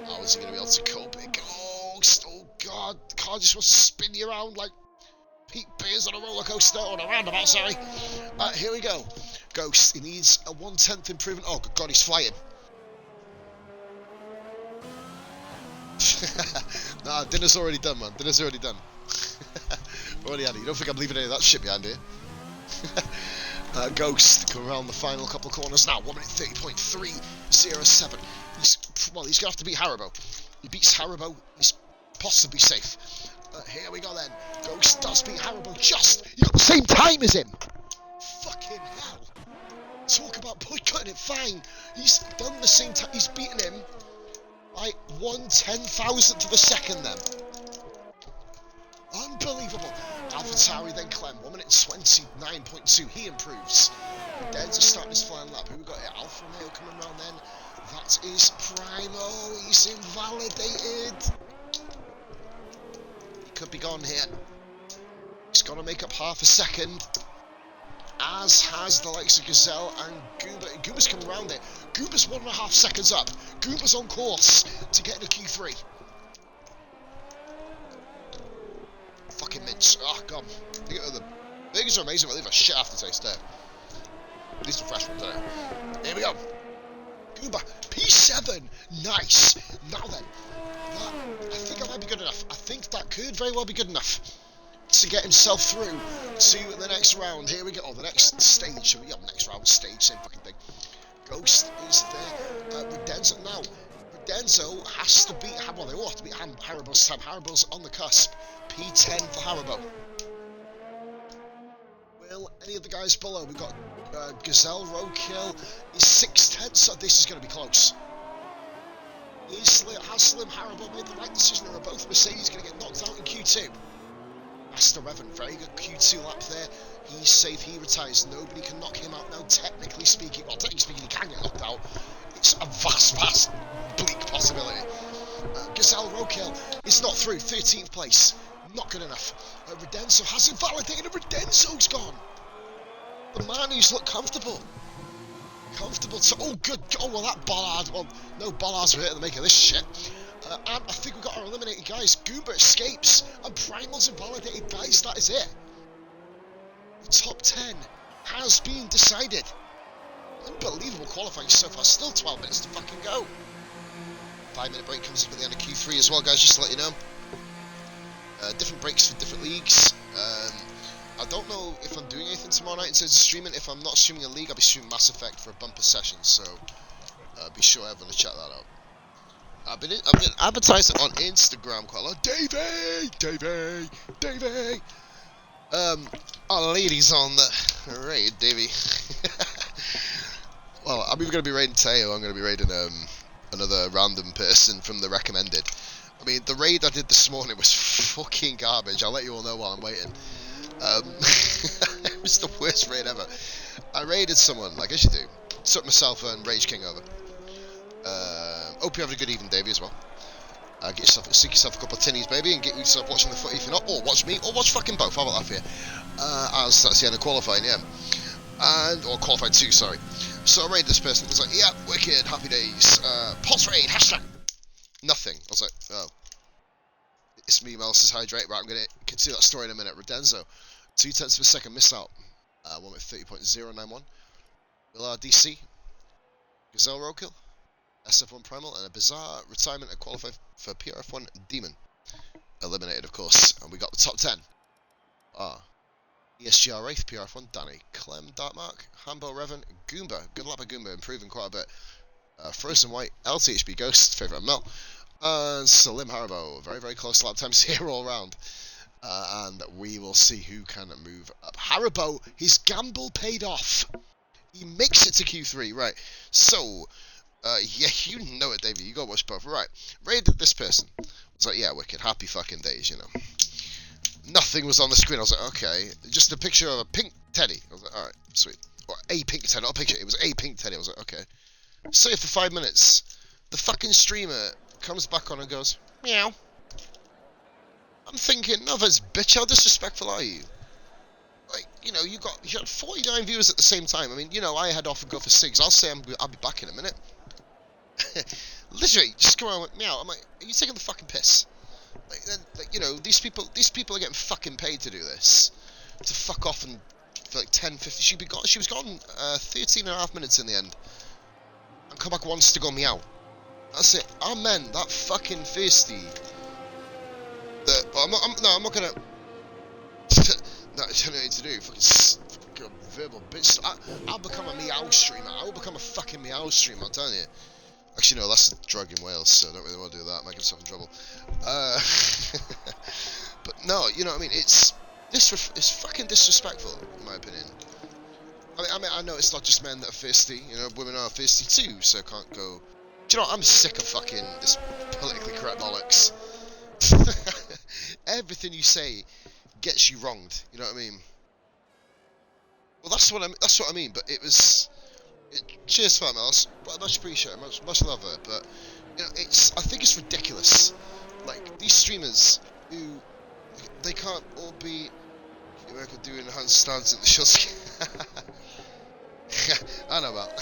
How is he going to be able to cope? Ghost! Oh god, the car just wants to spin you around like Pete Beers on a roller coaster, on a roundabout, sorry. Here we go. Ghost, he needs a 1/10 improvement. Oh god, he's flying. Nah, dinner's already done, man. Dinner's already done. Already had it. You don't think I'm leaving any of that shit behind here? Ghost coming around the final couple of corners now. 1 minute 30.307. He's going to have to beat Haribo. He beats Haribo, he's possibly safe. Here we go then. Ghost does beat Haribo just. You got the same time as him. Fucking hell. Talk about boycotting it. Fine. He's done the same time. He's beaten him by 1/10,000th of a second then. Unbelievable. AlphaTauri then Clem, 1 minute 29.2. He improves. Dead's are starting his flying lap. Who we got here? Alfa Romeo coming around then. That is Primo. He's invalidated. He could be gone here. He's got to make up half a second. As has the likes of Gazelle and Goober. Goober's coming around it. Goober's 1.5 seconds up. Goober's on course to get into Q3. Fucking mince. Oh, God. The burgers are amazing, but they leave a shit aftertaste there. These are fresh ones, aren't they? Here we go. Goober. P7. Nice. Now then. I think that might be good enough. I think that could very well be good enough to get himself through to the next round. Here we go. Oh, the next stage. Yeah, next round, stage, same fucking thing. Ghost is there. Redenzo now. Redenzo has to beat. Well, they all have to beat Haribo's time. Haribo's on the cusp. P10 for Haribo. Will any of the guys below? We've got Gazelle, Roadkill is 6/10, so this is going to be close. Has Slim Haribo made the right decision, or are both Mercedes going to get knocked out in Q2? Master Revan, very good Q2 lap there. He's safe, he retires. Nobody can knock him out now, technically speaking. Well, technically speaking, he can It's a vast, bleak possibility. Gazelle Roadkill is not through. 13th place. Not good enough. Redenzo has invalidated, and Redenzo's gone. The man who's looked comfortable. Oh, good. Oh, well, that bollard. Well, no bollards were here to the make of this shit. And I think we've got our eliminated guys. Goomba escapes, and Primal's invalidated, guys. That is it. The top 10 has been decided. Unbelievable qualifying so far. Still 12 minutes to fucking go. 5-minute break comes up at the end of Q3 as well, guys, just to let you know. Different breaks for different leagues. I don't know if I'm doing anything tomorrow night in terms of streaming. If I'm not streaming a league, I'll be streaming Mass Effect for a bumper session, so be sure everyone to check that out. I've been advertising on Instagram quite a lot. Davey! Our ladies on the raid, Davey. Well, I'm either going to be raiding Teo, I'm going to be raiding another random person from the recommended. I mean, the raid I did this morning was fucking garbage. I'll let you all know while I'm waiting. It was the worst raid ever. I raided someone, like as you do. Took myself and Rage King over. Hope you have a good evening, Davey, as well. Seek yourself a couple of tinnies, baby, and get yourself watching the footy if you're not. Or watch me, or watch fucking both. How about that for you? As that's the end of qualifying, yeah. Or qualifying 2, sorry. So I raided this person. It was like, yeah, wicked, happy days. Pots raid, hashtag. Nothing. I was like, oh. It's me, Mel, says hydrate. Right, I'm going to continue that story in a minute. Redenzo, 0.2 of a second, miss out. One with 30.091. Willard DC, Gazelle Roadkill, SF1 Primal, and a bizarre retirement to qualify for PRF1 Demon. Eliminated, of course. And we got the top 10. ESGR Wraith, PRF1, Danny, Clem, Darkmark, Hambo, Revan, Goomba, good lap of Goomba, improving quite a bit. Frozen White, LTHB Ghost, favourite Mel, and Salim Haribo, very close lap times here all round. And we will see who can move up. Haribo, his gamble paid off. He makes it to Q3, right. So, yeah, you know it, Davey, you gotta watch both. Right, raided this person. I was like, yeah, wicked, happy fucking days, you know. Nothing was on the screen. I was like, okay, just a picture of a pink teddy. I was like, alright, sweet. Or a pink teddy, not a picture, it was a pink teddy. I was like, okay. So for 5 minutes, the fucking streamer comes back on and goes, meow. I'm thinking, no, that's bitch, how disrespectful are you? Like, you know, you had 49 viewers at the same time. I mean, you know, I head off and go for SIGs. I'll say I'll be back in a minute. Literally, just come around with meow. I'm like, are you taking the fucking piss? Like, you know, these people are getting fucking paid to do this. To fuck off and for like 10, 50. She was gone 13 and a half minutes in the end. And come back once to go meow. That's it. Amen. That fucking thirsty. I'm not gonna. No, I don't know what to do. Fucking verbal bitch. I'll become a meow streamer. I'll become a fucking meow streamer. I'm telling you. Actually, no, that's a drug in Wales, so I don't really want to do that. Make myself in trouble. But no, you know what I mean? It's fucking disrespectful, in my opinion. I mean, I know it's not just men that are thirsty. You know, women are thirsty too, so I can't go. Do you know what? I'm sick of fucking this politically correct bollocks. Everything you say gets you wronged. You know what I mean? Well, that's what I mean. But it was. Cheers for that, Mels. Much appreciated, much love it. But you know, I think it's ridiculous. Like these streamers who they can't all be America doing handstands at the shot. I know about.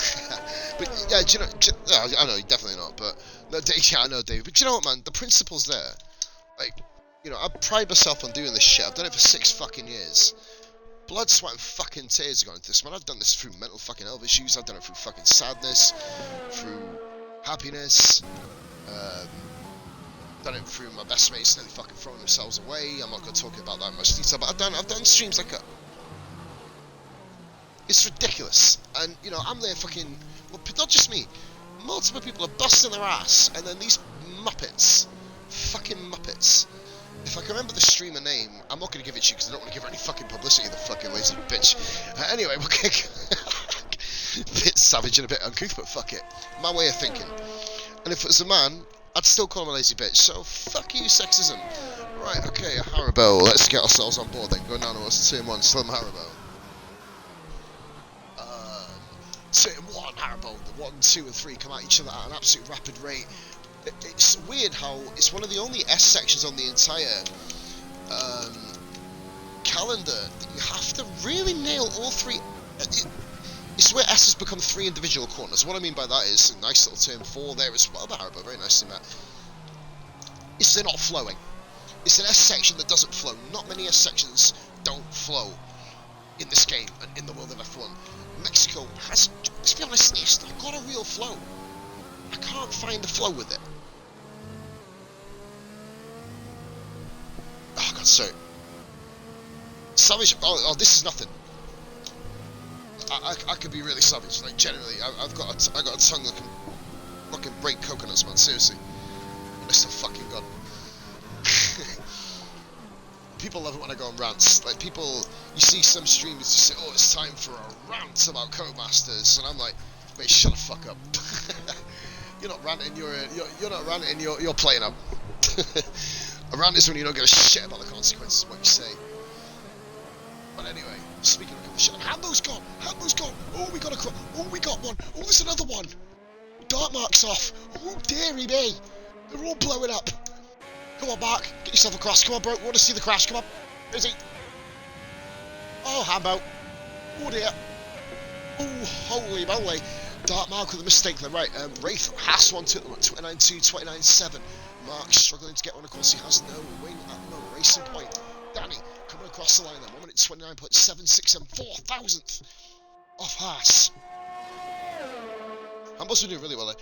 But yeah, do you know? I know, definitely not. But no, yeah, I know, Dave. But do you know what, man? The principle's there. Like, you know, I pride myself on doing this shit. I've done it for 6 fucking years. Blood, sweat, and fucking tears have gone into this, man. I've done this through mental fucking health issues. I've done it through fucking sadness, through happiness. Done it through my best mates nearly fucking throwing themselves away. I'm not going to talk about that in much detail, but I've done streams like that. It's ridiculous. And, you know, I'm there fucking... Well, not just me. Multiple people are busting their ass, and then these muppets, fucking muppets. If I can remember the streamer name, I'm not going to give it to you because I don't want to give her any fucking publicity, the fucking lazy bitch. Anyway, we'll get a bit savage and a bit uncouth, but fuck it. My way of thinking. And if it was a man, I'd still call him a lazy bitch. So fuck you, sexism. Right, okay, Haribo. Let's get ourselves on board then. Going down to us, turn 1, Slim Haribo. turn 1, Haribo, the 1, 2 and 3 come at each other at an absolute rapid rate. It's weird how it's one of the only S sections on the entire calendar that you have to really nail all 3. It's where S has become 3 individual corners. What I mean by that is a nice little turn 4 there as well, the Haribo, very nicely met. Is they're not flowing. It's an S section that doesn't flow. Not many S sections don't flow in this game and in the world of F1. Mexico has, let's be honest, it's not got a real flow. I can't find the flow with it. Oh god, sorry. Savage. Oh, this is nothing. I could be really savage. Like generally, I got a tongue that can fucking break coconuts, man. Seriously, honest to fucking god. People love it when I go on rants. Like people, you see some streamers just say, "Oh, it's time for a rant about Codemasters," and I'm like, "Wait, shut the fuck up." You're not ranting. You're not ranting. You're playing up. A rant is when you don't give a shit about the consequences of what you say. But anyway, speaking of shit, Hambo's gone. Hambo's gone. Oh, we got a. Oh, we got one. Oh, there's another one. Dark marks off. Oh, dearie me. They're all blowing up. Come on, Mark. Get yourself across. Come on, bro. We want to see the crash. Come on. Where's he? Oh, Hambo. Oh, dear. Oh, holy moly. Dark Mark with a mistake there. Right, Wraith has one to 29.2, 29.7. Mark struggling to get one. Of course, he has no wing at no racing point. Danny coming across the line then. 1 minute 29.76 and 4,000th off Haas. Hambo's been doing really well there.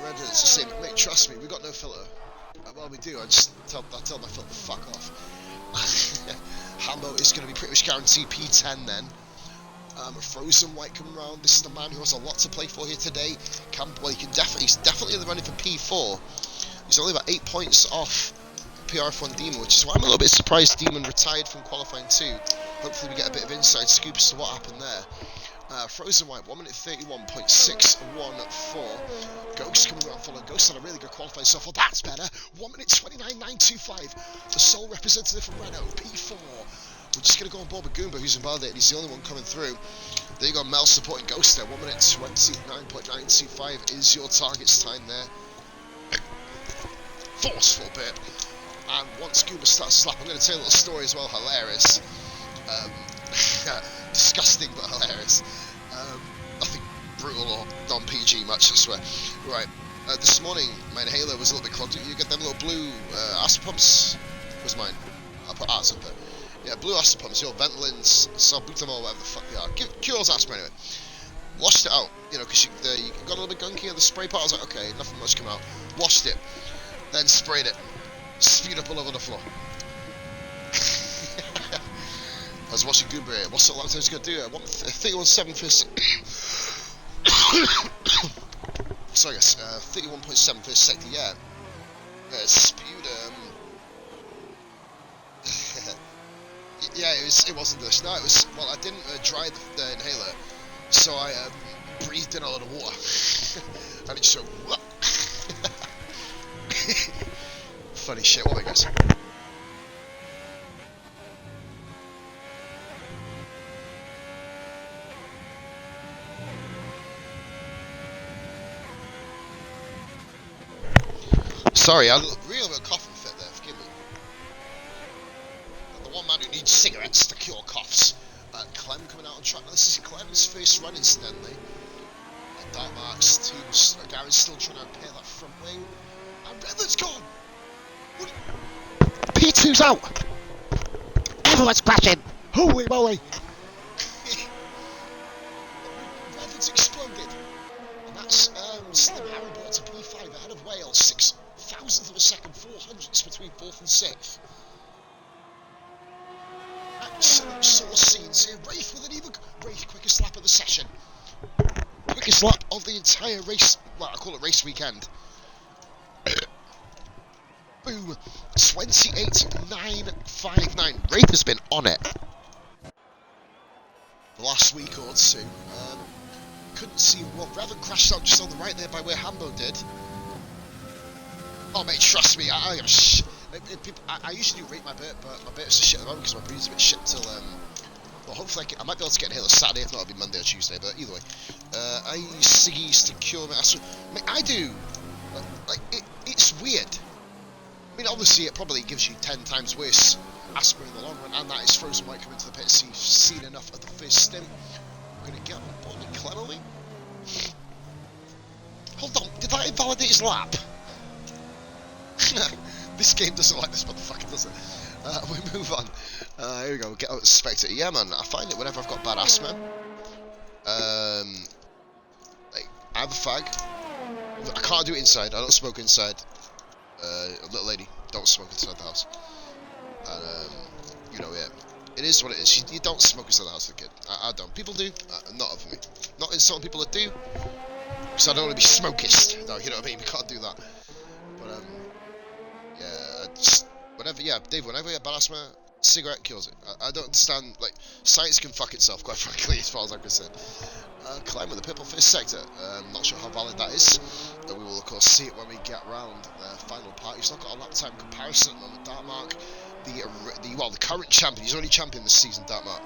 Red is the same. Mate, trust me, we got no filter. Well, we do. I tell my filter to fuck off. Hambo is going to be pretty much guaranteed P10 then. Frozen White coming around. This is the man who has a lot to play for here today. He's definitely in the running for P4. He's only about 8 points off PRF1 Demon, which is why I'm a little bit surprised Demon retired from qualifying 2. Hopefully we get a bit of inside scoop as to what happened there. Frozen White, 1 minute 31.614. Ghost coming around following. Ghost had a really good qualifying so far. That's better. 1 minute 29.925. The sole representative from Renault, P4. We're just going to go on board with Goomba, who's invalidated. He's the only one coming through. There you go, Mel supporting Ghost there. 1 minute 29.925 is your target's time there. Forceful bit. And once Goomba starts to slap, I'm going to tell you a little story as well. Hilarious. Disgusting but hilarious. Nothing brutal or non-PG much, I swear. Right. This morning, my inhaler was a little bit clogged. You get them little blue acid pumps? Where's mine? I'll put acid there. Yeah, blue acid pumps, your Ventolins, Salbutamol, whatever the fuck they are. Cures asthma anyway. Washed it out, you know, because you got a little bit gunky on the spray part. I was like, okay, nothing much come out. Washed it, then sprayed it. Spewed up all over the floor. I was watching Goomba here. What's the last time he's going to do it? 31.7 first. Sorry guys, 31.7 first sector, yeah. Spewed yeah, it wasn't this. No, it was. Well, I didn't dry the inhaler, so I breathed in a lot of water, and it just sort of. Funny shit. What are you guys? Sorry, I had a real coughing fit there. Forgive me. The one man who needs cigarettes to cure coughs. Clem coming out on track. Now, this is Clem's first run, incidentally. Dark Marks teams. Garen's still trying to repair that front wing. And Redland's gone! What? P2's out! Everyone's crashing! Holy moly! Redland's exploded. And that's Slim Haribo to P5 ahead of Wales. 6,000th of a second, 400ths between 4th and 6th. Absolute sauce scenes here. Wraith with an even Wraith quickest lap of the session. Quickest lap of the entire race. Well, I call it race weekend. Boom. 28.959. Wraith has been on it the last week or two. Couldn't see well. Revan crashed out just on the right there by where Hambo did. Oh mate, trust me, I usually do rate my bit, but my bit is shit at the moment because my breathing's a bit shit till well, hopefully I might be able to get in here this Saturday. If not, it'll be Monday or Tuesday. But either way, I use ciggies to cure my asthma. I mean, I do. It's weird. I mean, obviously, it probably gives you 10 times worse asthma in the long run, and that is Frozen might come into the pit, so you've seen enough of the first stint. We're going to get on board and Clemmerly. Hold on, did that invalidate his lap? This game doesn't like this motherfucker, does it? We move on. Here we go, get out the spectator. Yeah, man, I find it whenever I've got bad asthma. Like, I have a fag. I can't do it inside, I don't smoke inside. Little lady, don't smoke inside the house. And, you know, yeah. It is what it is. You don't smoke inside the house as a kid. I don't. People do. Not of me. Not insulting people that do. Because I don't want to be smokist. No, you know what I mean? We can't do that. But, yeah, just, whenever, yeah, Dave, whenever you have bad asthma, cigarette kills it. I don't understand, like, science can fuck itself, quite frankly, as far as I'm concerned. Climb with the purple first sector. Not sure how valid that is. But we will, of course, see it when we get round the final part. He's not got a lap time comparison at the moment. Dartmark, the current champion. He's only champion this season, Dartmark.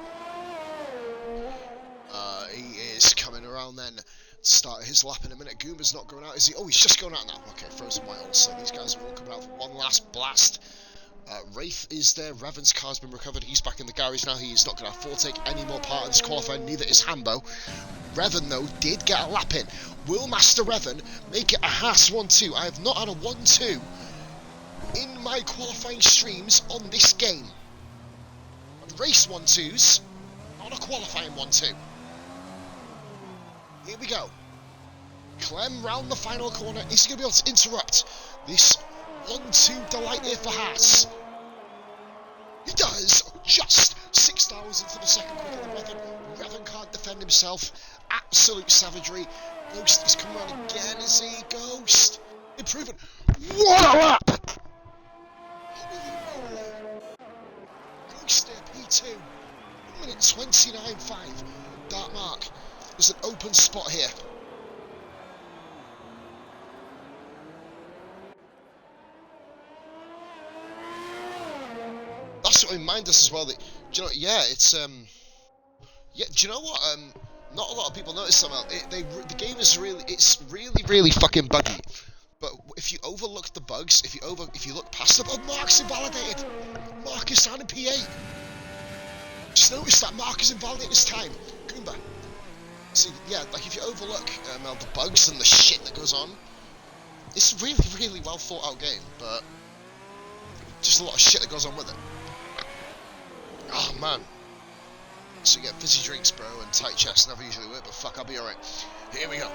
He is coming around then. Start his lap in a minute. Goomba's not going out, is he? Oh, he's just going out now. Okay, Frozen White also. These guys are all coming out for one last blast. Wraith is there. Revan's car's been recovered. He's back in the garage now. He is not going to foretake any more part of this qualifying. Neither is Hambo. Revan, though, did get a lap in. Will Master Revan make it a Haas 1-2? I have not had a 1-2 in my qualifying streams on this game. On race 1-2s, not a qualifying 1-2. Here we go. Clem round the final corner. Is he going to be able to interrupt this 1-2 delight here for Haas? He does! Just 6 hours into the second quicker than Revan. Revan can't defend himself. Absolute savagery. Ghost is coming around again, is he? Ghost! Improvement. What a lap! Holy moly. Ghost there, P2. 1 minute 29.5. Dartmark. There's an open spot here. That's what reminded us as well that, do you know, yeah, it's, yeah, do you know what, not a lot of people notice somehow, the game is really fucking buggy, but if you overlook the bugs, if you look past them, oh, Mark's invalidated! Mark is down in P8! Just notice that Mark is invalidated this time. Goomba. See, yeah, like if you overlook the bugs and the shit that goes on, it's a really well thought out game, but just a lot of shit that goes on with it. Oh man. So you get fizzy drinks, bro, and tight chest never usually work, but fuck, I'll be alright. Here we go.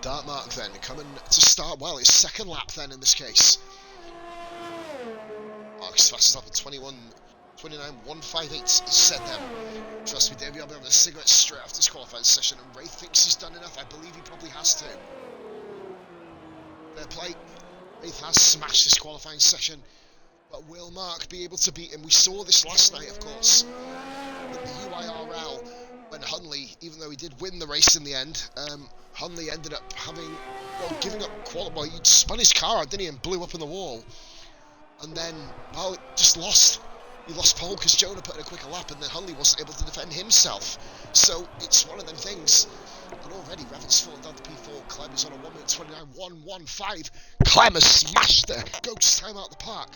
Dartmark then, coming to start well, his second lap then in this case. Mark's fastest lap at 29.158 is said then. Trust me, Dave, I'll be having a cigarette straight after this qualifying session, and Ray thinks he's done enough. I believe he probably has to. Fair play. Wraith has smashed this qualifying session, but will Mark be able to beat him? We saw this last night, of course, with the UIRL, when Hunley, even though he did win the race in the end, Hunley ended up giving up well, he spun his car out, didn't he, and blew up in the wall. And then, well, just lost. He lost pole because Jonah put in a quicker lap, and then Hunley wasn't able to defend himself. So it's one of them things. And already Revan's fallen down to P4. Clem is on a 1 minute 29.115. Clem has smashed the Ghost time out the park.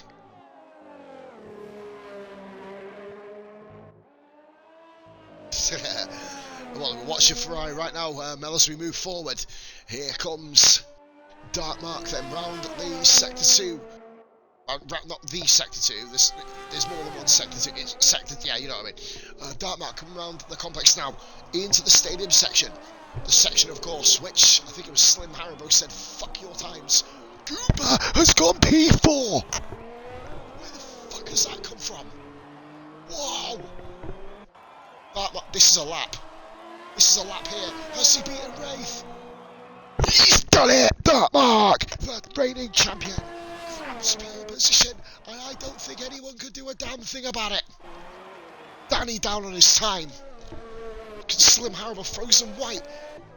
Well, we're watching Ferrari right now, Mel, as we move forward. Here comes Dartmark then round the Sector 2. Not the Sector 2, there's more than one Sector 2, yeah, you know what I mean. Dartmark coming around the complex now, into the stadium section. The section, of course, which, I think it was Slim Haribo said, fuck your times. Goomba has gone P4! Where the fuck has that come from? Whoa! Dartmark, this is a lap. This is a lap here. Has he beaten Wraith? He's done it! Dartmark, the reigning champion, grabs pole position, and I don't think anyone could do a damn thing about it. Danny down on his time. Slim Haribo, Frozen White,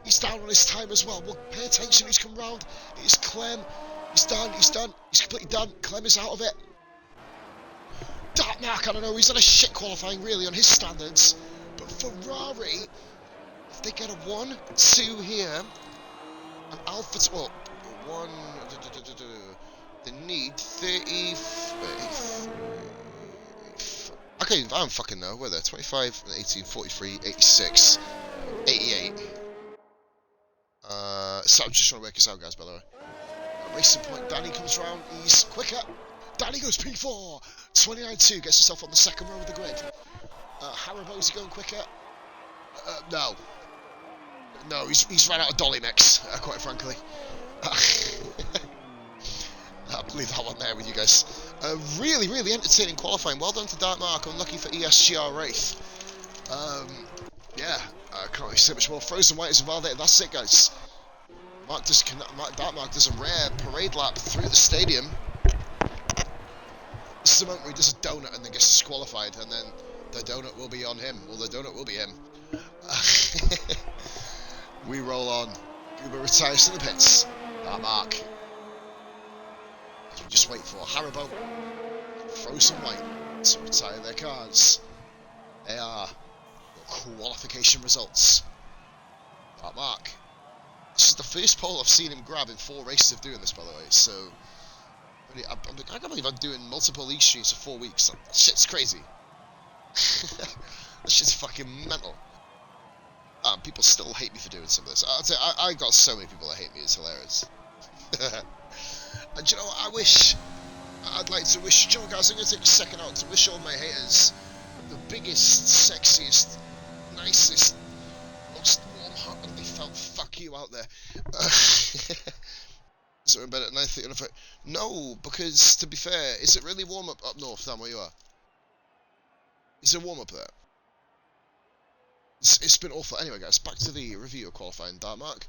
he's down on his time as well. Well, pay attention, he's come round. It's Clem. He's done. He's completely done. Clem is out of it. Dartmark, I don't know, he's had a shit qualifying really on his standards. But Ferrari, if they get a 1-2 here, and Alpha, well, 1, they need 30, okay, I don't fucking know, where they're 25, 18, 43, 86, 88. So I'm just trying to work this out, guys, by the way. Racing point, Danny comes round, he's quicker. Danny goes P4, 29.2, gets himself on the second row of the grid. Haribo, is he going quicker? No. No, he's ran out of dolly mix, quite frankly. I'll leave that one there with you guys. Really, really entertaining qualifying. Well done to Dark Mark, unlucky for ESGR Wraith. Yeah, I can't really say much more. Frozen White is invalidated, that's it, guys. Dark Mark does a rare parade lap through the stadium. This is the moment where he does a donut and then gets disqualified, and then the donut will be on him. Well, the donut will be him. We roll on. Goober retires to the pits. Dark Mark. As we just wait for Haribo, Frozen White to retire their cars. They are qualification results. Dark Mark. This is the first pole I've seen him grab in 4 races of doing this, by the way, so I can't believe I'm doing multiple league streams for 4 weeks. That shit's crazy. That shit's fucking mental. People still hate me for doing some of this. I got so many people that hate me, it's hilarious. And you know what, I'd like to wish, you know guys, I'm going to take a second out to wish all my haters the biggest, sexiest, nicest, most warm-heartedly felt fuck you out there. Is it in bed at 9:30? No, because to be fair, is it really warm up north, down where you are? Is it warm up there? It's been awful. Anyway, guys, back to the review of qualifying. Dark Mark,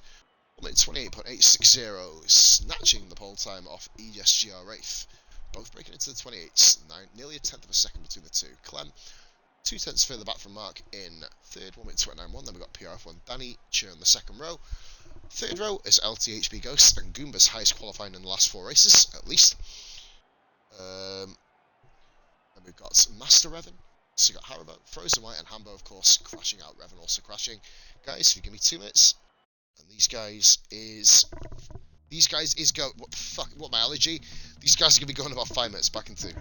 28.860, snatching the pole time off ESGR Wraith. Both breaking into the 28s, nearly a tenth of a second between the two. Clem, 2 tenths further back from Mark in third, 1:29.1. Then we've got PRF1 Danny cheering the second row. Third row is LTHB Ghost and Goomba's highest qualifying in the last 4 races, at least. And we've got Master Revan. So you got Haribo, Frozen White, and Hambo, of course, crashing out. Revan also crashing. Guys, if you give me 2 minutes, and these guys is go. What the fuck? What my allergy? These guys are gonna be going about 5 minutes. Back in 2.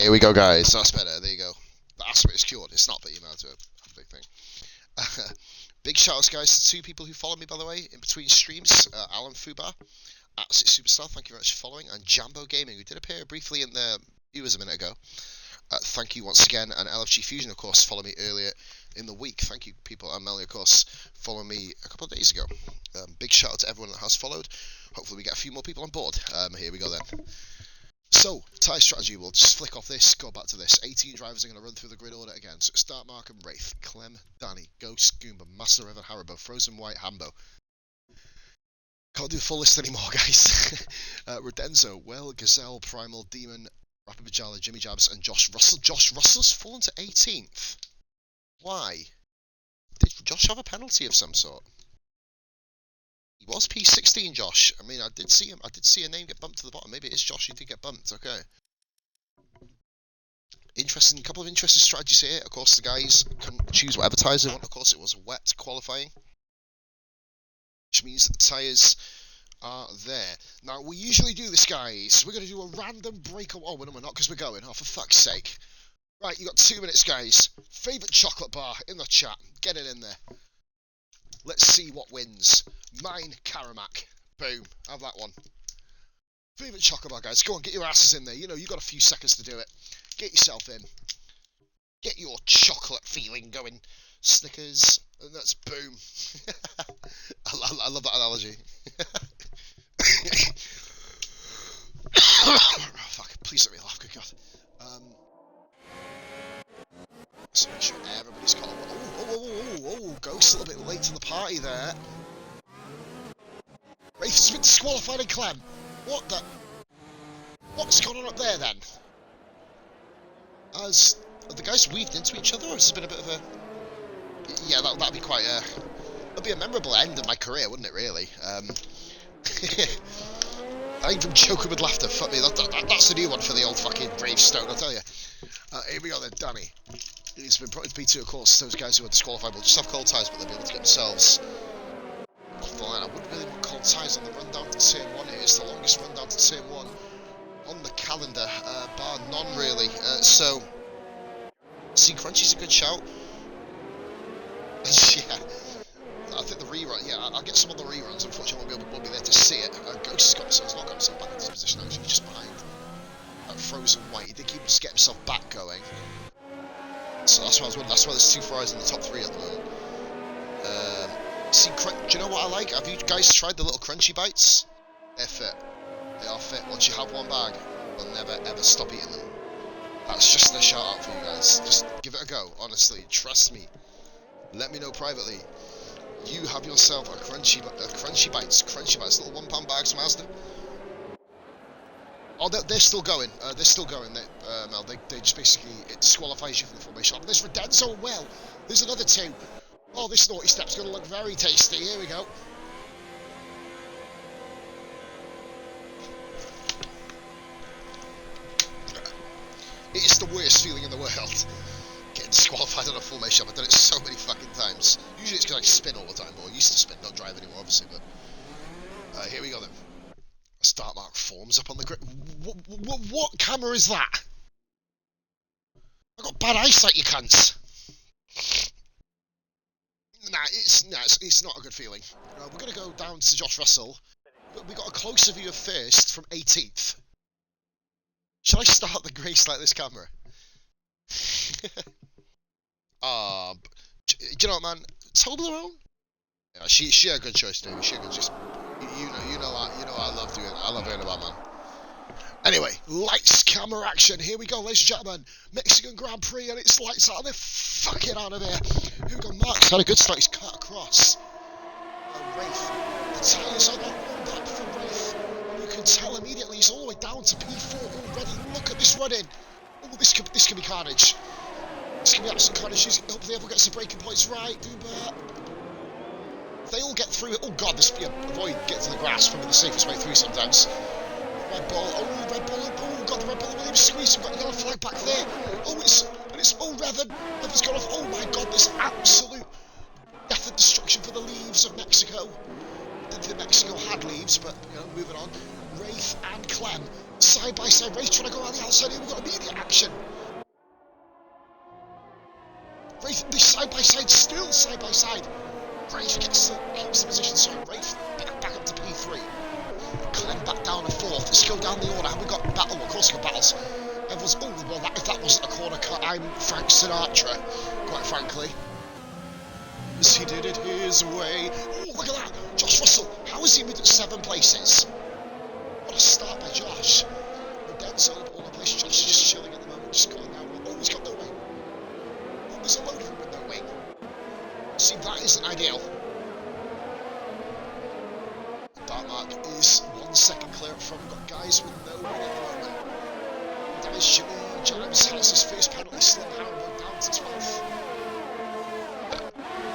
Here we go, guys. That's better. There you go. The aspect is cured. It's not, but you know, it's a big thing. Big shout-outs, guys, to 2 people who follow me, by the way, in between streams. Alan Fubar, Absolute Superstar, thank you very much for following, and Jambo Gaming, who did appear briefly in the viewers a minute ago. Thank you once again, and LFG Fusion, of course, followed me earlier in the week. Thank you, people. And Melanie, of course, followed me a couple of days ago. Big shout-out to everyone that has followed. Hopefully we get a few more people on board. Here we go, then. So, tyre strategy, we'll just flick off this, go back to this. 18 drivers are going to run through the grid order again. So, Start Markham, Wraith, Clem, Danny, Ghost, Goomba, Master Revan, Haribo, Frozen White, Hambo. Can't do the full list anymore, guys. Redenzo, Well, Gazelle, Primal, Demon, Rapid Bajala, Jimmy Jabs, and Josh Russell. Josh Russell's fallen to 18th. Why? Did Josh have a penalty of some sort? He was P16, Josh. I mean, I did see him. I did see a name get bumped to the bottom. Maybe it is Josh who did get bumped. Okay. Interesting. A couple of interesting strategies here. Of course, the guys can choose whatever tyres they want. Of course, it was wet qualifying, which means that the tyres are there. Now, we usually do this, guys. We're going to do a random break. Oh, no, we're not, because we're going. Oh, for fuck's sake. Right, you got 2 minutes, guys. Favourite chocolate bar in the chat. Get it in there. Let's see what wins. Mine, Karamak. Boom. Have that one. Favourite chocolate bar, guys. Go on, get your asses in there. You know, you got a few seconds to do it. Get yourself in. Get your chocolate feeling going. Snickers. And that's boom. I love that analogy. Oh, fuck. Please let me laugh. Good God. So make sure everybody's got oh, Ghost a little bit late to the party there. Wraith's been disqualified in Clem. What the? What's going on up there then? Have the guys weaved into each other, or has there been a bit of a... Yeah, that'd be quite a... That'd be a memorable end of my career, wouldn't it, really? I ain't from choking with laughter. Fuck me, that's a new one for the old fucking gravestone, I'll tell you. Here we go then, Danny. It's been put into P2, of course. Those guys who are disqualified will just have cold tyres, but they'll be able to get themselves off the line. I wouldn't really want cold tyres on the run down to Turn 1 here. It's the longest run down to Turn 1 on the calendar, bar none, really. So, see, Crunchy's a good shout. Yeah. I think the rerun, yeah, I'll get some of the reruns. Unfortunately, I won't be there to see it. Ghost has got himself, he's not got himself back into his position, actually, just behind Frozen White. He did keep get himself back going. So that's why there's 2 fries in the top 3 at the moment. See, do you know what I like? Have you guys tried the little Crunchy bites? They're fit. They are fit. Once you have one bag, you'll never ever stop eating them. That's just a shout out for you guys. Just give it a go, honestly. Trust me. Let me know privately. You have yourself a Crunchy Bites, little £1 bags from Asda. Oh, they're still going. They're still going. Mel, they just basically, it disqualifies you from the formation. Oh, there's Redenzo. Well, there's another 2. Oh, this naughty step's going to look very tasty. Here we go. It is the worst feeling in the world. Getting disqualified on a formation. I've done it so many fucking times. Usually it's because I spin all the time, or I used to spin, don't drive anymore, obviously, but... here we go then. A start mark forms up on the grid. What camera is that? I've got bad eyesight, you cunts. Nah, it's not a good feeling. We're going to go down to Josh Russell. We got a closer view of first from 18th. Shall I start the race like this camera? Do you know what, man? Toblerone? Yeah, she a good choice too. She a good choice. You know I love hearing about, man. Anyway, lights, camera, action. Here we go, ladies and gentlemen. Mexican Grand Prix, and it's lights out. They're fucking out of here. Here we go. Mark's had a good start. He's cut across. Wraith. The tyres are not one back for Wraith. You can tell immediately he's all the way down to P4 already. Look at this run-in. Oh, this could be carnage. This can be absolute carnage. Hopefully everyone gets the braking points right. Goober. If they all get through it. Oh god, avoid getting to the grass. Probably the safest way through sometimes. Red Bull. Oh, Red Bull. Oh god, the Red Bull Williams squeeze. We've got a yellow flag back there. Oh, it's Revan. Revan's gone off. Oh my god, this absolute death and destruction for the leaves of Mexico. I didn't think Mexico had leaves, but moving on. Wraith and Clem side by side. Wraith trying to go around the outside here. We've got immediate action. Wraith side by side, still side by side. Wraith keeps the position. Sorry, Wraith back up to P3. Clem back down to 4th. Let's go down the order. Have we got battle? Of course, we got battles. Everyone's well. If that wasn't a corner cut, I'm Frank Sinatra, quite frankly. As he did it his way. Oh, look at that! Josh Russell. How has he moved at 7 places? What a start by Josh. Redenzo all the place. Josh is just chilling at the moment, just going down. Oh, he's got no wing. Oh, there's a load of him with no wing. See, that isn't ideal. Dartmark is 1 second clear up front. We've got guys with no wing at the moment. That is Jimmy James has his first penalty. Slim Harrow down to 12th.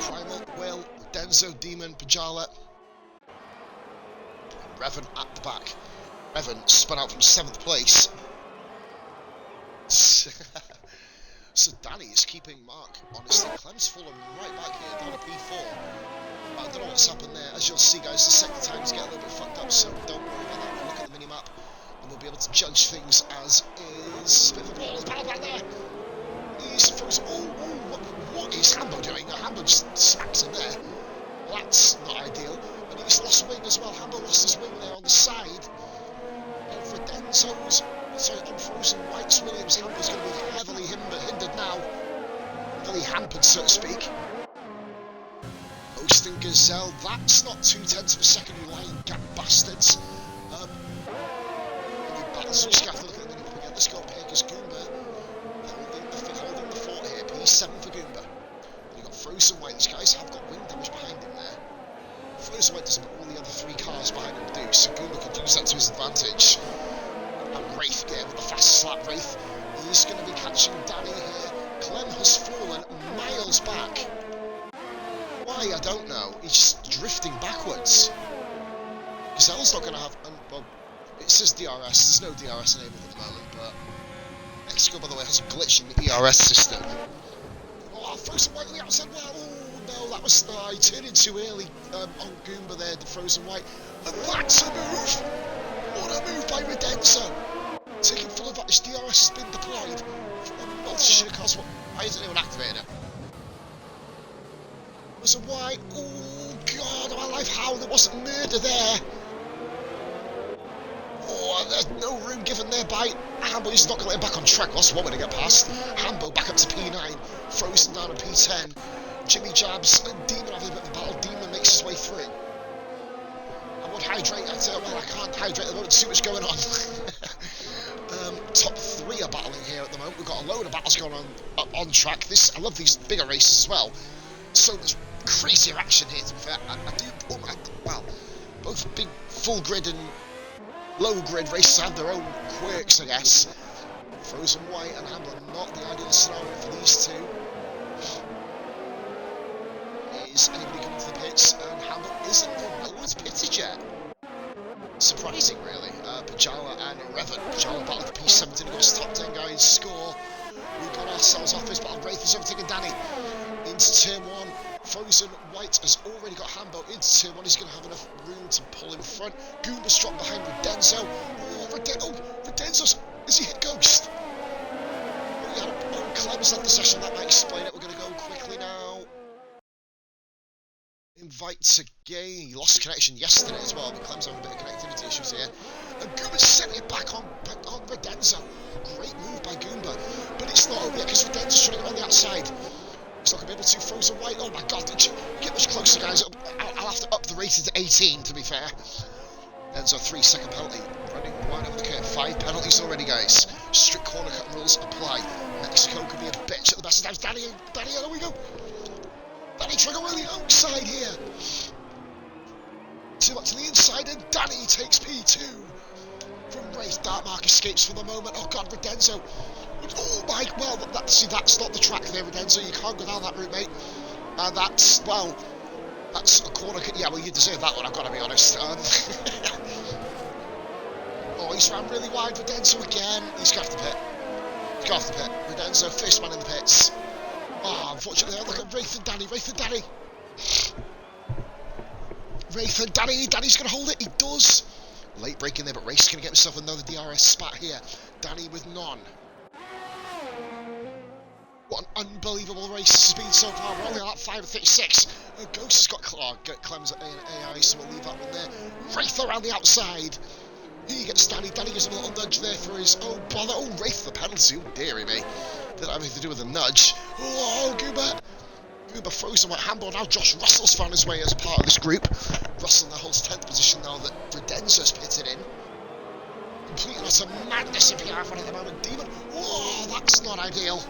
Primal, Will, Denzo, Demon, Pajala. Revan at the back. Revan spun out from 7th place. So Danny is keeping Mark. Honestly, Clem's fallen right back here down to P4. I don't know what's happened there. As you'll see, guys, the second times get a little bit fucked up, so don't worry about that. We'll look at the mini-map and we'll be able to judge things as is. Bit of a ball, he's battle back there. He's frozen. What is Hambo doing? Hambo just smacks him there. Well, that's not ideal. And he's lost wing as well. Hambo lost his wing there on the side. Over Denzo's, on Frozen White's Williams. Hambo's going to be heavily hindered now. Heavily hampered, so to speak. Hosting Gazelle, that's not 2/10 of a second, you lying gap bastards. Battles, just have to look at the minute again. Let's go up here because Goomba holding the fort here. P7 for Goomba. You've got Frozen White. These guys have got wing damage behind him there. Frozen White doesn't put all the other 3 cars behind him do, so Goomba could use that to his advantage. And Wraith there with the fast slap. Wraith is going to be catching Danny here. Clem has fallen miles back. Why, I don't know. He's just drifting backwards. Gazelle's not going to have... well, it says DRS. There's no DRS enabled at the moment, but... Mexico, by the way, has a glitch in the ERS system. Oh, Frozen White on the outside. Well, oh, no, that was... he turned in too early on Goomba there, the Frozen White. And that's a move! What a move by Redenza! Taking full advantage. DRS has been deployed. Multitude of cars. Why isn't anyone activating it? Was a White. Oh god, my life, how there wasn't murder there. Oh, there's no room given there by Hambo. He's not going to let him back on track. That's one way to get past. Hambo back up to P9. Frozen down to P10. Jimmy Jabs and Demon having a bit of a battle. Demon makes his way through. I would hydrate. Well, I can't hydrate at the moment. Too much going on. Top 3 are battling here at the moment. We've got a load of battles going on on track. I love these bigger races as well. So much crazier action here, to be fair. I do, well, both big full grid and low grid races have their own quirks, I guess. Frozen White and Hambo, not the ideal scenario for these two. Is anybody coming to the pits? And Hambo isn't. No one's pitted yet. Surprising, really. Pajala and Revan. Pajala battle for P17 against top 10 guys. Score. We've got ourselves off this battle. Wraith is overtaking Danny into turn 1. Frozen White has already got Hambo into turn 1. He's going to have enough room to pull in front. Goomba's dropped behind Redenzo. Redenzo's... Has he hit Ghost? Clem's led the session. That might explain it. We're going to go quickly now. Invites again. He lost connection yesterday as well, but Clem's having a bit of connectivity issues here. And Goomba's sent it back on Redenzo. Great move by Goomba. But it's not over yet because Redenzo's trying to go on the outside. He's not going to be able to. Frozen White. Oh my god, did you get much closer, guys? I'll have to up the rating to 18, to be fair. Denzo, 3-second penalty. Running wide over the curve. 5 penalties already, guys. Strict corner cut rules apply. Mexico could be a bitch at the best of times. Danny, there we go. Danny trying to go around the outside here. Too much to the inside, and Danny takes P2. From Wraith, Dartmark escapes for the moment. Oh god, Redenzo. Oh my, well, that's not the track there, Redenzo. You can't go down that route, mate. And that's, well, that's a corner. Yeah, well, you deserve that one, I've got to be honest. Oh, he's ran really wide. Redenzo again. He's got off the pit. He's got off the pit. Redenzo, first man in the pits. Oh, unfortunately, look at Wraith and Danny. Danny's going to hold it. He does. Late break in there, but Race going to get himself another DRS spot here. Danny with none. What an unbelievable race this has been so far. We're only at 5:36. Ghost has got Clem's at AI, so we'll leave that one there. Wraith around the outside. He gets Danny. Danny gives him a little nudge there for his... Oh, bother. Oh, Wraith the penalty. Oh, dearie me. Didn't have anything to do with a nudge. Oh, Goober. Goober frozen with handball. Now Josh Russell's found his way as part of this group. Russell now holds 10th position now that Redenzo's pitted in. Completely utter madness in PRF1 at the moment. Demon. Oh, that's not ideal.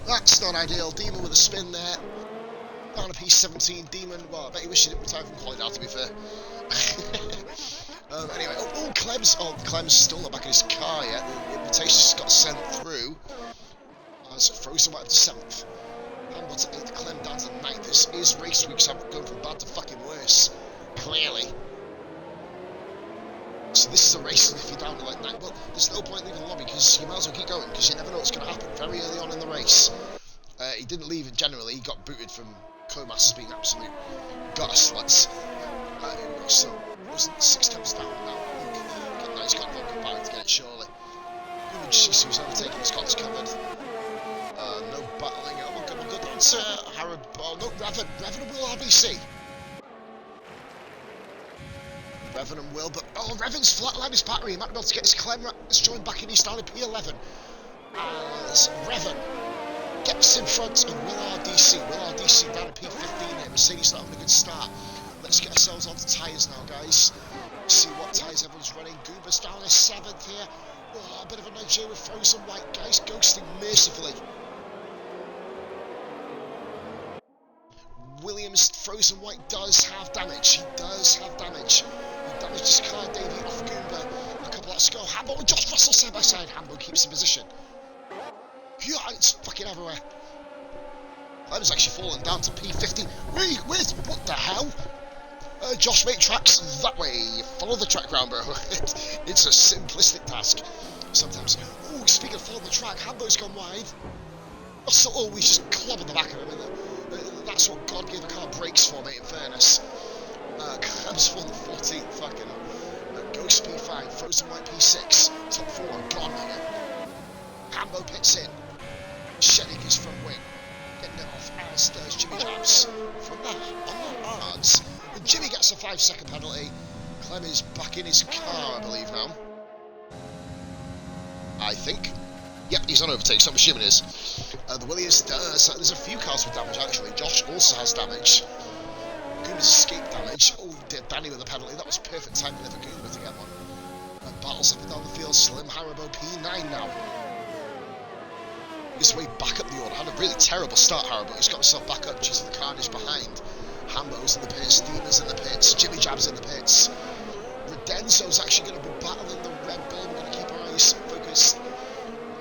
That's not ideal. Demon with a spin there. Down to P17. Demon, well, I bet he wished he didn't retire from quality now, to be fair. Anyway, Clem's still not back in his car yet. The invitation just got sent through. As Frozen went up to 7th. Handball to 8th. Clem down to 9th. This is race week, so I'm going from bad to fucking worse. Clearly. So this is a race, and if you're down to like 9, well, there's no point leaving the lobby, because you might as well keep going, because you never know what's going to happen very early on in the race. He didn't leave it generally, he got booted from Co-Masters being absolute gutter sluts. So, wasn't 6 times down now. Now he's got a good battle to get it, surely. Jesus, who's overtaking, he's got us covered. No battling, oh my god, that's Harrod, oh no, Revan will RBC. Revan and Will, but oh, Revan's flatlined his battery. He might be able to get his Clem joined back in. He's down at P11. As Revan gets in front of Will RDC. Will RDC down at P15 there. Mercedes not having a good start. Let's get ourselves onto tyres now, guys. See what tyres everyone's running. Goober's down to 7th here. Oh, a bit of a nudge here with Frozen White, guys. Ghosting mercifully. Williams, Frozen White does have damage. He does have damage. He damaged his car, Davey off Goomba. A couple laps to go. Hambo and Josh Russell side by side. Hambo keeps in position. Yeah, it's fucking everywhere. Clem's actually fallen down to P50. Where's what the hell? Josh, make tracks that way. Follow the track round, bro. It's a simplistic task. Sometimes. Oh, speaking of following the track, Hambo's gone wide. Russell always just clobbing the back of him. That's what God gave a car brakes for, mate, in fairness. Clem's fallen 14th, fucking Ghost P5, Frozen White P6, top 4 gone here. Hambo pits in. Shenik is front wing. Getting it off, as does Jimmy Jabs. From that, on the hards. And Jimmy gets a 5-second penalty. Clem is back in his car, I believe, now. I think. Yep, he's on overtake, so I'm assuming it is. The Williams does. There's a few cars with damage, actually. Josh also has damage. Goomer's escape damage. Oh, Danny with a penalty. That was perfect timing there for Goomer to get one. Battles up and down the field. Slim Haribo P9 now. His way back up the order. Had a really terrible start, Haribo. He's got himself back up due to the carnage behind. Hambo's in the pits. Demon's in the pits. Jimmy Jab's in the pits. Redenzo's actually going to be battling the Red Bull. We're going to keep our eyes focused.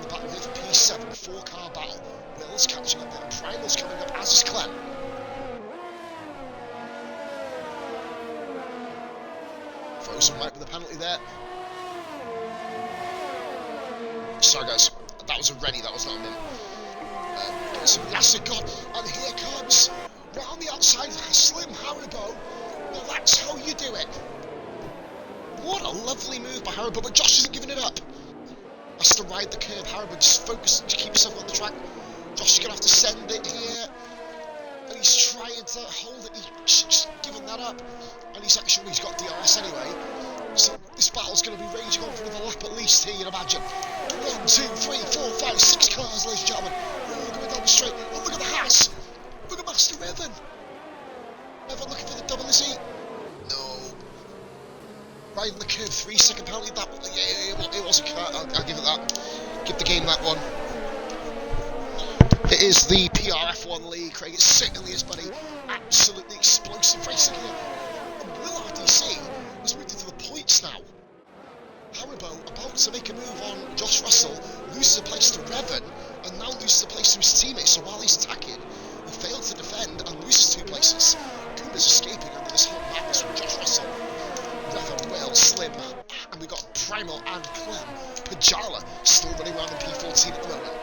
Battle here for P7, 4-car battle. Will's catching up there. Primal's coming up, as is Clem. Frozen White with a penalty there. Sorry guys, that was a Rennie, that was not a min. Get some Yasser God, and here comes, round the outside, Slim Haribo. Well, that's how you do it. What a lovely move by Haribo, but Josh isn't giving it up. Has to ride the curb. Haribo just focus to keep himself on the track. Josh is going to have to send it here. And he's trying to hold it. He's just given that up. And he's got DRS anyway. So this battle's going to be raging on for another lap at least here, you'd imagine. 1, 2, 3, 4, 5, 6 cars, ladies and gentlemen. Oh, coming down the straight. Oh, look at the Haas. Look at Master Revan. Revan looking for the double, is he? No. Riding the curve, 3-second penalty. That it was a car. I'll give it that. Give the game that one. It is the PRF1 league, Craig. It certainly is, buddy. Absolutely explosive racing here. And Will RDC has moved into the points now. Haribo about to make a move on Josh Russell, loses a place to Revan, and now loses a place to his teammate. So while he's attacking, he failed to defend and loses 2 places. Goomer's escaping under this whole madness from Josh Russell. Revan, Will, Slim, and we've got Primal and Clem. Pajala still running around in P14 at the moment.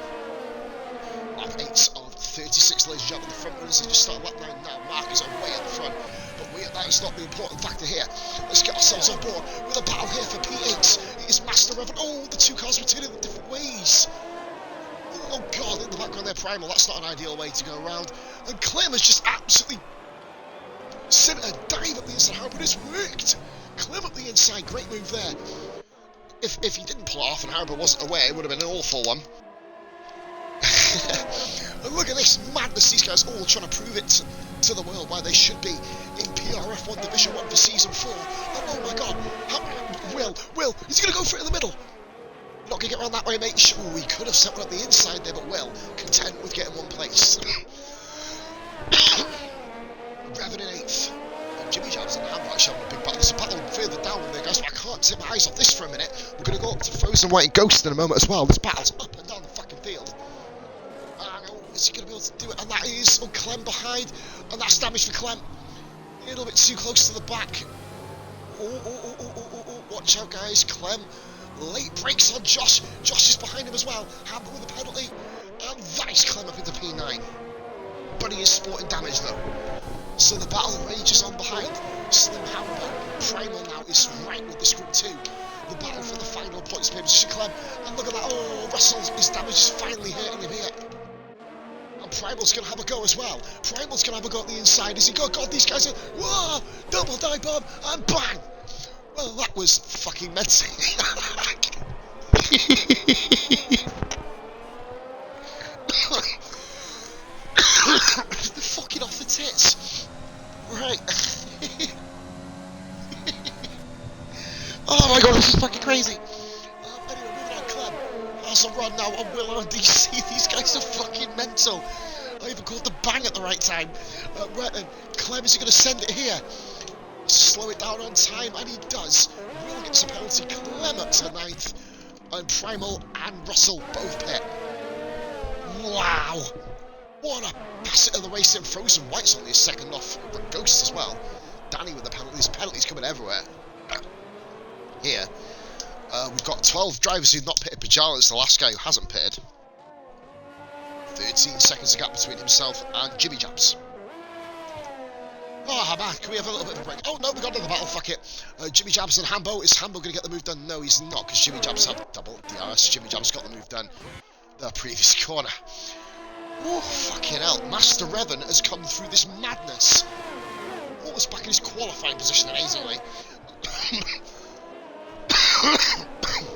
Lap 8 of 36, ladies and gentlemen. The front runners have just started lap 9 now. Mark is away at the front. but that is not the important factor here. Let's get ourselves on board with a battle here for P8. It is Master Revan. Oh, the two cars were turning in different ways. Oh god, in the background there, Primal, that's not an ideal way to go around. And Clem has just absolutely sent a dive up the inside, but it's worked. Clem up the inside, great move there. If he didn't pull it off and Haribo wasn't aware, it would have been an awful one. And look at this madness, these guys all trying to prove it to the world why they should be in PRF1 Division 1 for Season 4. Oh my god, Will, he's going to go for it in the middle. Not going to get around that way, mate. Sure, he could have set one up the inside there, but Will, content with getting one place. Revan in 8th. Jimmy Jabs and Hambo actually having a big battle. There's a battle further down there, guys, but I can't take my eyes off this for a minute. We're going to go up to Frozen White and Ghost in a moment as well. There's battles up and down the fucking field. Is he going to be able to do it? And that is Clem behind, and that's damage for Clem. A little bit too close to the back. Oh, watch out, guys. Clem, late brakes on Josh. Josh is behind him as well. Hambo with a penalty, and that is Clem up into P9. But he is sporting damage though. So the battle rages on behind. Slim Hambo, Primal now is right with this group 2. The battle for the final points pay position, Clem. And look at that, oh, Russell's, his damage is finally hurting him here. And Primal's going to have a go as well. Primal's going to have a go at the inside. Is he go? God, these guys are, whoa, double dive bomb, and bang. Well, that was fucking mental. They're fucking off the tits. Right. Oh my god, this is fucking crazy. Anyway, moving on, Clem has a run now on Will and DC. These guys are fucking mental. I even called the bang at the right time. Right then, Clem, is he going to send it here? Slow it down on time, and he does. Will gets a penalty. Clem up to 9th. And Primal and Russell both pit. Wow. What a facet of the race in Frozen White's only a second off Ghost as well. Danny with the penalties. Penalties coming everywhere. Here, we've got 12 drivers who've not pitted. Pajala is the last guy who hasn't pitted. 13 seconds of gap between himself and Jimmy Jabs. Oh, man, can we have a little bit of a break? Oh, no, we got another battle, fuck it. Jimmy Jabs and Hambo. Is Hambo going to get the move done? No, he's not, because Jimmy Jabs had double DRS. Jimmy Jabs got the move done the previous corner. Oh, fucking hell. Master Revan has come through this madness. Almost back in his qualifying position, amazingly.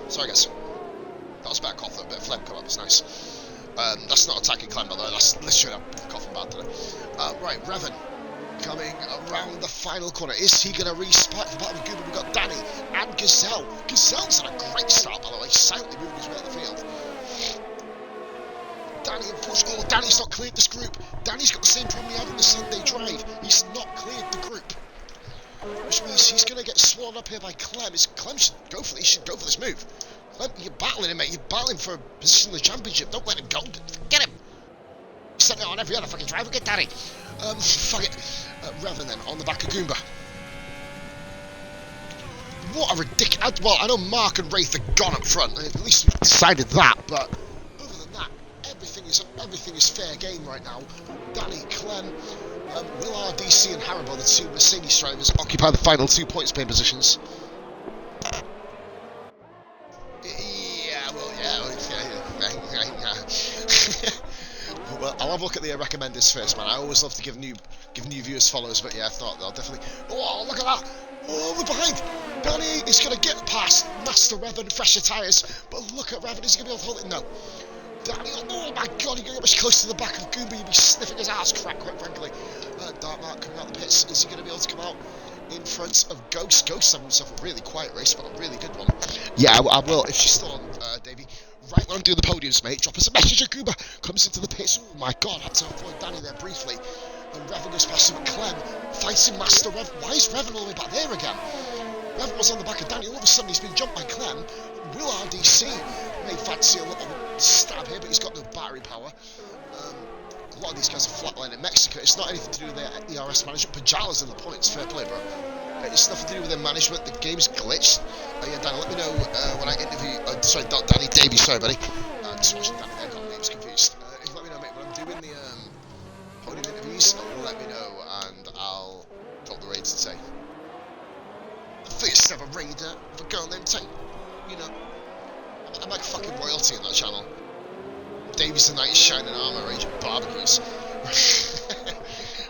Sorry, guys. That was a bad cough, though. A bit of phlegm come up. It's nice. That's not attacking Clem, by the way. That's literally a coughing bad today. Right, Revan coming around the final corner. Is he going to respec the battle with Goober? We've got Danny and Gazelle. Gazelle's had a great start, by the way. Silently moving his way up the field. Danny, unfortunately, oh, Danny's not cleared this group. Danny's got the same problem he had in the Sunday drive. He's not cleared the group. Which means he's going to get swallowed up here by Clem. Clem should go for this. He should go for this move. Clem, you're battling him, mate. You're battling for a position in the championship. Don't let him go. Get him. He's setting it on every other fucking driver. Get Danny. Fuck it. Revan then on the back of Goomba. What a ridiculous. Well, I know Mark and Wraith are gone up front. At least we've decided that. But other than that, everything is fair game right now. Danny, Clem, Will RDC and Haribo, the two Mercedes drivers, occupy the final 2 points paying positions. Well, I'll have a look at the recommenders first, man. I always love to give new viewers follows, but yeah, I thought they'll definitely. Oh, look at that! Oh, we're behind. Danny is going to get past Master Revan, fresher tyres, but look at Revan. Is he going to be able to hold it? No. Danny, oh my god, you're going to get much close to the back of Goomba. You'll be sniffing his ass crack, quite frankly. Dark Mark coming out the pits. Is he going to be able to come out in front of Ghost? Ghost having himself a really quiet race, but a really good one. Yeah, I will. If she's still on, Davey. Right when I'm doing the podiums, mate, drop us a message. Goober comes into the pits. Oh my god, I had to avoid Danny there briefly. And Revan goes past him, but Clem fighting Master Revan. Why is Revan all the way back there again? Revan was on the back of Danny. All of a sudden, he's been jumped by Clem. Will RDC may fancy a little stab here, but he's got no battery power. A lot of these guys are flatlining in Mexico. It's not anything to do with their ERS management. Pajala's in the points. Fair play, bro. It's nothing to do with their management. The game's glitched. Yeah, Danny, let me know when I interview. Sorry, not Danny, Davey. Sorry, buddy. Just watching Danny there. Got my names confused. Let me know, mate, when I'm doing the podium interviews. Let me know, and I'll drop the radio. used to have a raider with a girl named Tate. You know, I'm like fucking royalty on that channel. Davies the Knight in shining armour, raging barbecues.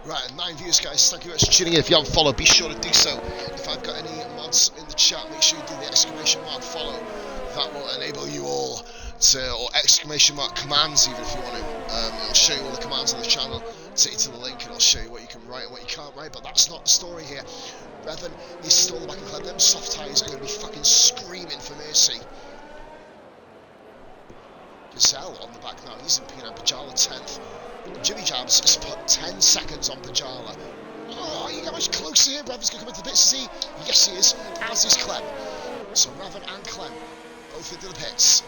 Right, 9 views, guys. Thank you very much for tuning in. If you haven't followed, be sure to do so. If I've got any mods in the chat, make sure you do the exclamation mark follow. That will enable you all to, or exclamation mark commands even if you want to. It'll show you all the commands on the channel, take you to the link, and it'll show you what you can write and what you can't write. But that's not the story here. Revan is still in the back and Clem. Them soft tyres are going to be fucking screaming for mercy. Gazelle on the back now. He's in P9. Pajala 10th. Jimmy Jabs has put 10 seconds on Pajala. Oh, you get much closer here. Revan's going to come into the pits, is he? Yes, he is. As is Clem. So Revan and Clem both into the pits.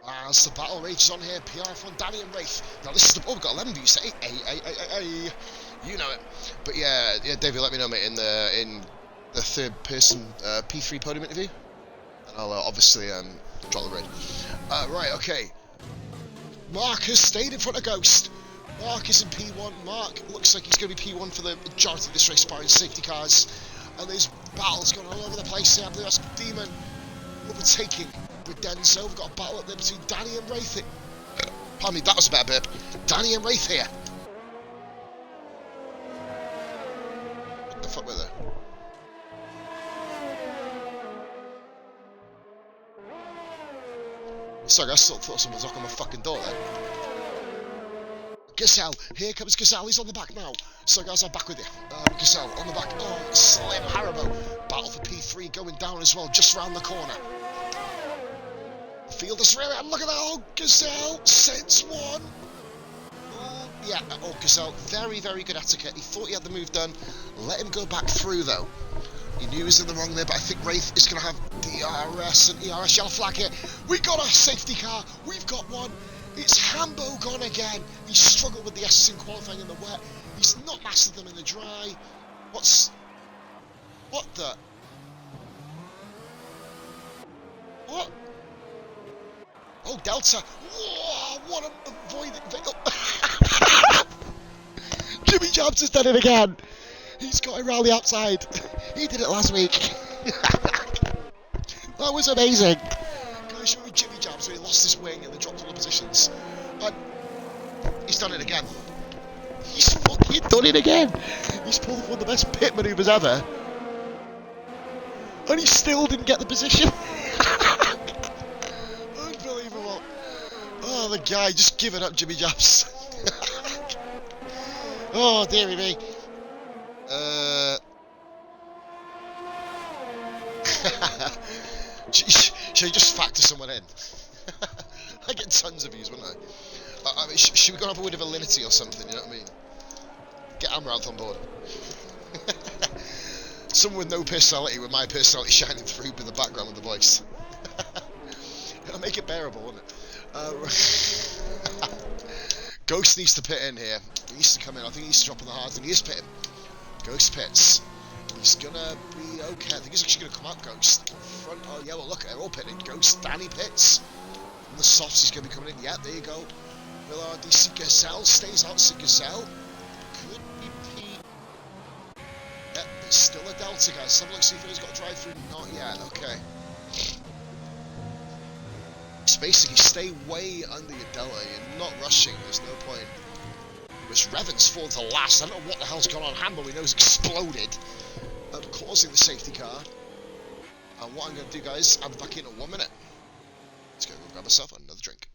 As the battle rages on here, PRF1, Danny and Wraith. Now this is the... Oh, we've got 11 views. Hey. You know it. But yeah, David, let me know, mate, in the third person P3 podium interview. And I'll obviously drop the raid. Right, okay. Mark has stayed in front of Ghost. Mark is in P1. Mark looks like he's going to be P1 for the majority of this race, barring safety cars. And there's battles going all over the place here. I believe that's Demon overtaking Redenzo. We've got a battle up there between Danny and Wraith. Pardon me, that was a better burp. Danny and Wraith here. What the fuck were they? Sorry, I still thought someone was knocking on my fucking door then. Gazelle, here comes Gazelle, he's on the back now. So guys, I'm back with you. Gazelle on the back. Oh, Slim Haribo. Battle for P3 going down as well, just round the corner. The field is really, look at that. Oh, Gazelle sends one. Oh, yeah, oh, Gazelle, very, very good etiquette. He thought he had the move done. Let him go back through though. He knew he was in the wrong there, but I think Wraith is going to have DRS and ERS yellow flag here. We got a safety car. We've got one. It's Hambo gone again. He struggled with the S's in qualifying in the wet. He's not mastered them in the dry. What the? What? Oh, Delta. Whoa, what a avoided vehicle. Jimmy Jabs has done it again. He's got it around the outside. He did it last week. That was amazing. Guys, remember Jimmy Jabs when he lost his wing and they dropped all the positions? He's done it again. He's fucking done it again. He's pulled one of the best pit manoeuvres ever. And he still didn't get the position. Unbelievable. Oh, the guy just giving up Jimmy Jabs. Oh, dearie me. Should I just factor someone in? I'd get tons of views, wouldn't I? I mean, should we go and have a word of Alinity or something, you know what I mean? Get Amaranth on board. Someone with no personality, with my personality shining through with the background with the voice. It'll make it bearable, won't it? Ghost needs to pit in here. He needs to come in. I think he needs to drop on the hard thing. He is pitting. Ghost pits. He's gonna be okay. I think he's actually gonna come out, Ghost. Front. Oh yeah, well look, they're all pitting. Ghost, Danny pits. And the softs, he's gonna be coming in. Yeah, there you go. Will RDC Gazelle stays out. So Gazelle could be P. Yep, there's still a Delta, guys. Have a look, see if he's got a drive through. Not yet. Okay. It's basically stay way under your Della. You're not rushing. There's no point. It was Revan's fall to last. I don't know what the hell's gone on. Hambo, we know, has exploded, causing the safety car. And what I'm going to do, guys, I'll be back in 1 minute. Let's go grab myself another drink.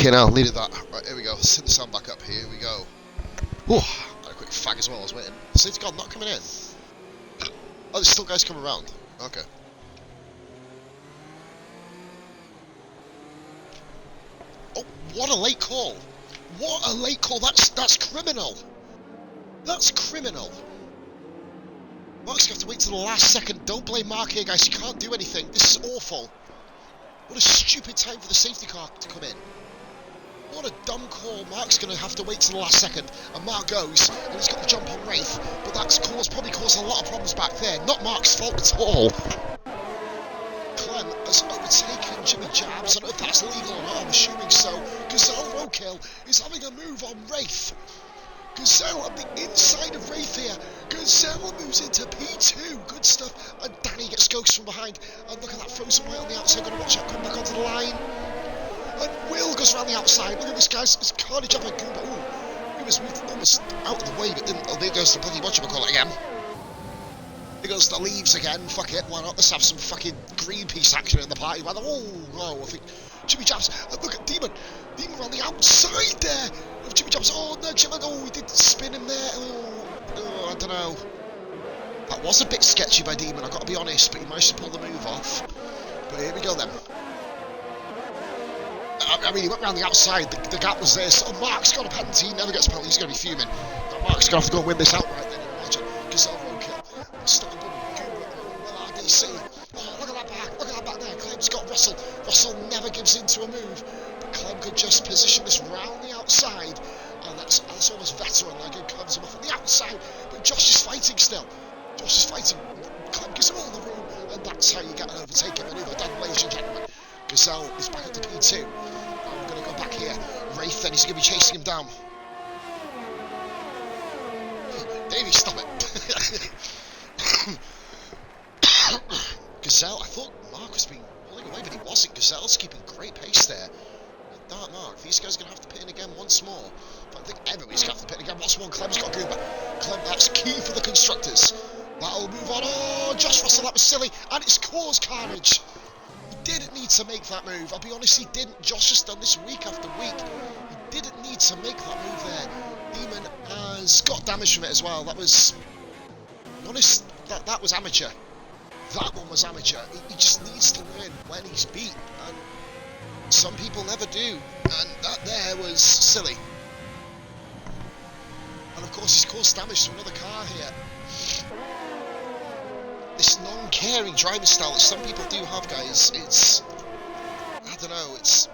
Fucking hell, needed that. Right, here we go. Set the sound back up. Here we go. Whew, had a quick fag as well. I was waiting. Safety car not coming in. Oh, there's still guys coming around. Okay. Oh, what a late call! What a late call! That's criminal. That's criminal. Mark's going to have to wait till the last second. Don't blame Mark here, guys. You can't do anything. This is awful. What a stupid time for the safety car to come in. What a dumb call. Mark's going to have to wait till the last second. And Mark goes, and he's got the jump on Wraith. But that's probably caused a lot of problems back there. Not Mark's fault at all. Clem has overtaken Jimmy Jabs. I don't know if that's legal or not. I'm assuming so. Gazelle Roadkill is having a move on Wraith. Gazelle on the inside of Wraith here. Gazelle moves into P2. Good stuff. And Danny gets ghost from behind. And look at that frozen white on the outside. Gonna watch that come back onto the line. And Will goes around the outside. Look at this, guys. It's carnage up at Gooba. Ooh. He was moved almost out of the way, but didn't. Oh, there goes the bloody whatchamacallit again. There goes the leaves again. Fuck it. Why not? Let's have some fucking Greenpeace action in the party. Oh, I think Jimmy Jabs. And look at Demon. Demon on the outside there of Jimmy Jabs. Oh, no, Jimmy. Oh, he did spin him there. Oh, I don't know. That was a bit sketchy by Demon, I've got to be honest, but he managed to pull the move off. But here we go then. I mean, he went round the outside, the gap was there, so Mark's got a penalty, he never gets a penalty, he's going to be fuming. But Mark's going to have to go and win this outright then, you imagine. Gazelle Roadkill, stuck in Will RDC. Oh, look at that back there, Clem's got Russell. Russell never gives in to a move, but Clem could just position this round the outside, and that's almost veteran, like it comes him off on the outside, but Josh is fighting still. Josh is fighting, Clem gives him all the room, and that's how you get an overtaking manoeuvre done, ladies and gentlemen. Gazelle is back up to P2. I'm going to go back here. Wraith then, he's going to be chasing him down. Davey, stop it. Gazelle, I thought Mark was pulling away, but he wasn't. Gazelle's keeping great pace there. Dark Mark, these guys are going to have to pit in again once more. But I think everybody's going to have to pit in again once more. Clem's got Gooba. Clem, that's key for the constructors. That'll move on. Oh, Josh Russell, that was silly. And it's caused carnage. He didn't need to make that move. I'll be honest, he didn't. Josh has done this week after week. He didn't need to make that move there. Demon has got damage from it as well. That was... be honest, that was amateur. That one was amateur. He just needs to win when he's beat. And some people never do. And that there was silly. And of course, he's caused damage to another car here. This non-caring driving style that some people do have, guys, it's... I don't know, it's...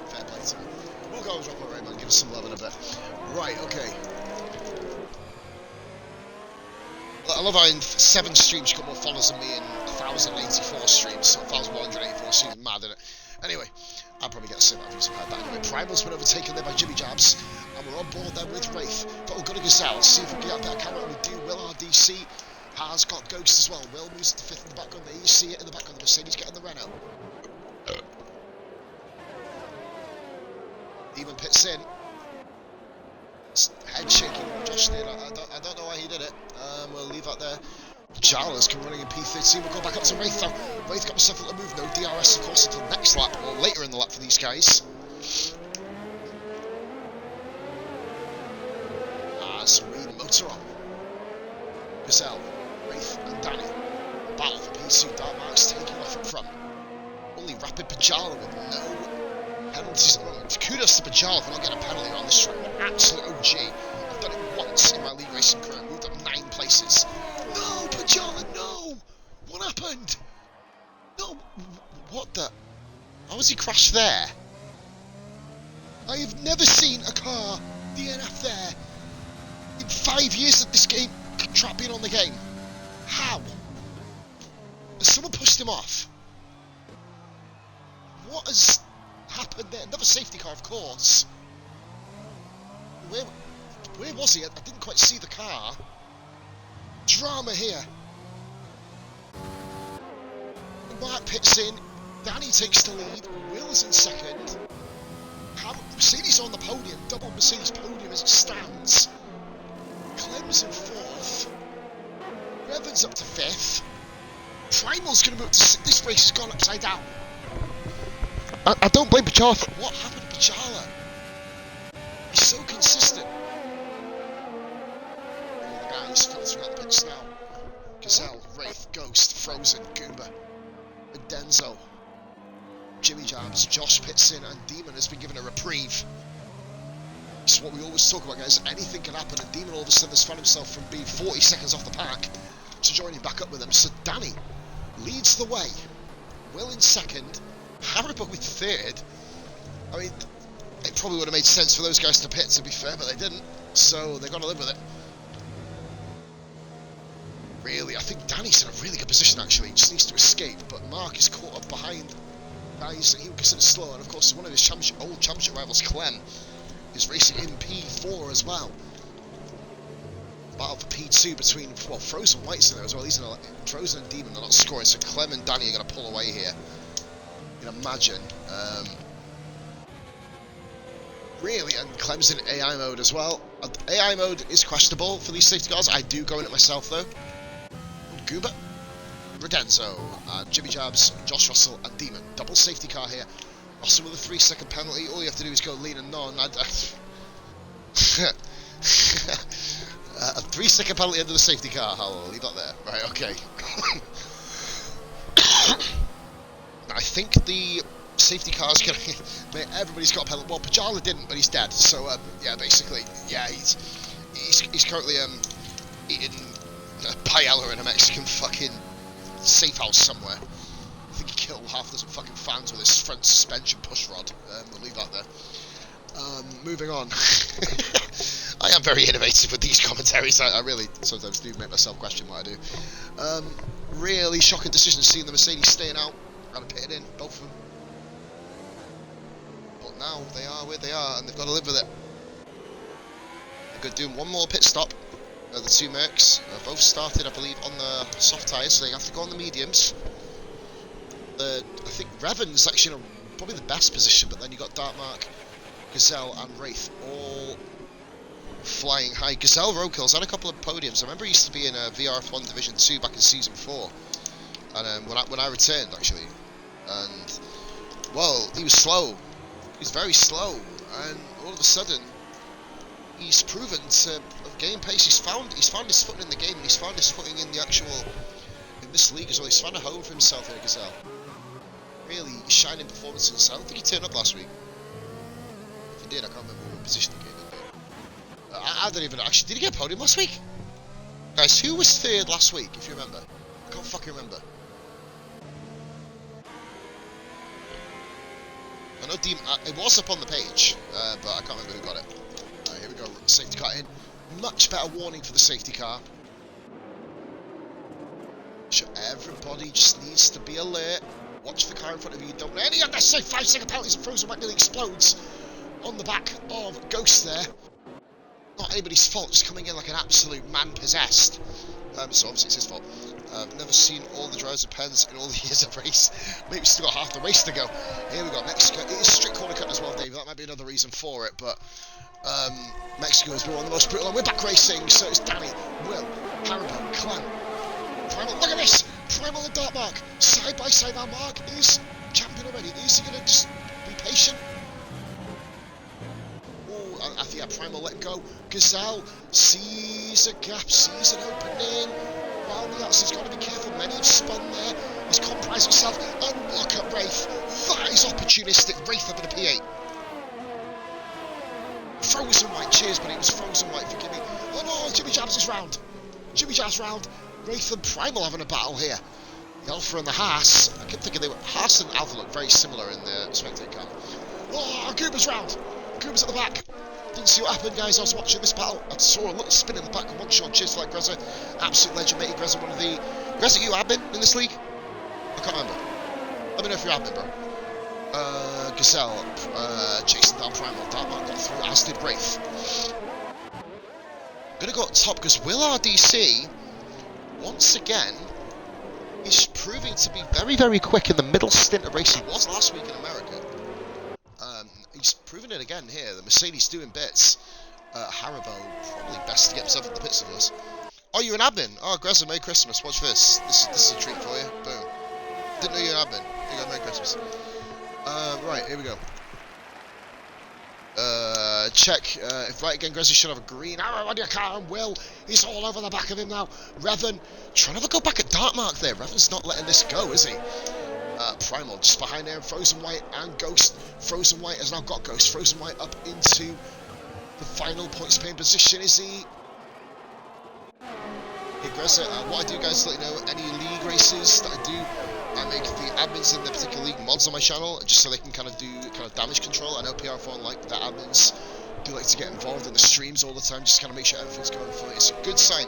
Fair play to him. We'll go and drop a Raymond, give us some love in a bit. Right, okay. I love how in 7 streams you've got more followers than me in 1,084 streams, so 1,184 streams, mad, isn't it? Anyway, I'll probably get the same views about that. Anyway, Primal's been overtaken there by Jimmy Jabs, and we're on board then with Wraith. But we've got to Gazelle, see if we can get a better camera, and we do. Will RDC has got Ghost as well. Will moves to 5th in the background there. You see it in the background, the Mercedes getting the Renault. Demon pits in. Head shaking, Josh did. I don't know why he did it. We'll leave that there. Jarla's come running in P13. We'll go back up to Wraith though. Wraith got himself a little move. No DRS, of course, until next lap or later in the lap for these guys. As we motor on. Gazelle, Wraith, and Danny. Battle for P2. Dark Mark's taking off in front. Only Rapid Pajala with no penalties at the moment. Kudos to Pajala for not getting a penalty on this track. An absolute OG. I've done it once in my league racing career. Moved up 9 places. No, Pajala, no! What happened? No, what the? How has he crashed there? I have never seen a car DNF there in 5 years of this game, track being on the game. How? Has someone pushed him off? What has happened there? Another safety car, of course. Where was he? I didn't quite see the car. Drama here. Mark pits in. Danny takes the lead. Will's in second. Mercedes on the podium. Double Mercedes podium as it stands. Clem's in 4th. Revan's up to 5th. Primal's going to move to... This race has gone upside down. I don't blame Pachala for... What happened to Pachala? He's so consistent. All the guys filtering out the pits now. Gazelle, Wraith, Ghost, Frozen, Goomba, and Denzo. Jimmy Jabs, Josh pits in, and Demon has been given a reprieve. It's what we always talk about, guys. Anything can happen, and Demon all of a sudden has found himself from being 40 seconds off the pack to joining back up with them. So Danny leads the way. Will in second. Haribo with third. I mean, it probably would have made sense for those guys to pit, to be fair, but they didn't. So they've got to live with it. Really, I think Danny's in a really good position, actually. He just needs to escape, but Mark is caught up behind guys that he would consider slow, and of course one of his old championship rivals, Clem, is racing in P4 as well. Battle for P2 between, well, Frozen White's in there as well. These are Frozen and Demon are not scoring, so Clem and Danny are going to pull away here. You can imagine. Really, and Clem's in AI mode as well. AI mode is questionable for these safety cars. I do go in it myself though. Gooba, Redenzo, Jimmy Jabs, Josh Russell, and Demon. Double safety car here. Russell with a 3-second penalty. All you have to do is go lean and non. A 3-second penalty under the safety car. I'll leave that there. Right, okay. I think the safety car's gonna... Everybody's got a penalty. Well, Pachala didn't, but he's dead. So, yeah, basically, yeah, he's currently eating paella in a Mexican fucking safe house somewhere. I think he killed half a dozen fucking fans with his front suspension push rod. We'll leave that there. Moving on. I am very innovative with these commentaries. I really sometimes do make myself question what I do. Really shocking decision seeing the Mercedes staying out and pitted in, both of them. But now they are where they are, and they've got to live with it. They're going to do one more pit stop. The two Mercs both started, I believe, on the soft tyres, so they have to go on the mediums. I think Revan's actually in probably the best position, but then you got Darkmark, Gazelle, and Wraith all flying high. Gazelle Roadkill's had a couple of podiums. I remember he used to be in a VRF1 Division 2 back in Season 4, and when I returned, actually, and, well, he was slow. He was very slow, and all of a sudden, he's proven to gain pace. He's found his footing in the game, and he's found his footing in the actual, in this league as well. He's found a home for himself here, Gazelle. Really shining performances. I don't think he turned up last week. If he did, I can't remember what position he came in. I don't even actually. Did he get a podium last week? Guys, who was third last week? If you remember, I can't fucking remember. I know it was up on the page, but I can't remember who got it. Here we go. Safety car in. Much better warning for the safety car. So everybody just needs to be alert. Watch the car in front of you. Don't let any unnecessary 5-second penalties, and Frozen White nearly explodes on the back of Ghost there. Not anybody's fault, just coming in like an absolute man possessed. So obviously it's his fault. I've never seen all the drivers of pens in all the years of race. Maybe still got half the race to go. Here we go, Mexico. It is strict corner cut as well, Dave. That might be another reason for it, but Mexico has been one of the most brutal. And we're back racing, so it's Danny, Will, Haribo, Clem, Primal. Look at this! Primal and Darkmark, side by side. Now Mark is champion already. Is he going to just be patient? Oh, I think Primal let go. Gazelle sees a gap, sees an opening. Well, the outside's got to be careful. Many have spun there. He's compromised himself. And look at Wraith. That is opportunistic. Wraith up in a P8. Frozen White, cheers, but it was Frozen White, forgive me. Oh no, Jimmy Jabs is round. Jimmy Jabs round. Wraith and Primal having a battle here. The Alpha and the Haas. I kept thinking Haas and Alpha look very similar in the spectator cam. Oh, Gooba's round. Gooba's at the back. Didn't see what happened, guys. I was watching this battle. I saw a little spin in the back and one shot. Cheers for that, Grezza. Absolute legend, mate. Grezza, one of the... Grezza, you admin in this league? I can't remember. Let me know if you're admin, bro. Gazelle, chasing down Primal. Darkmark got through, as did Wraith. Gonna go up top because Will RDC, once again, is proving to be very, very quick in the middle stint of racing. He was last week in America. He's proven it again here. The Mercedes doing bits. Haribo probably best to get himself in the pits of this. Oh, you're an admin. Oh, Grezza, Merry Christmas. Watch this. This is a treat for you. Boom. Didn't know you're an admin. Here you go, Merry Christmas. Right, here we go. Check. If right again, Grezza should have a green arrow on your car, and Will, he's all over the back of him now. Revan, trying to have a go back at Dark Mark there. Revan's not letting this go, is he? Primal just behind there, Frozen White and Ghost. Frozen White has now got Ghost. Frozen White up into the final points paying position, is he? Hey Grezza, what I do, guys, to let you know, any league races that I do, I make the admins in the particular league mods on my channel, just so they can kind of do damage control. I know PRF1 like the admins do like to get involved in the streams all the time, just kind of make sure everything's going for it. It's a good sign.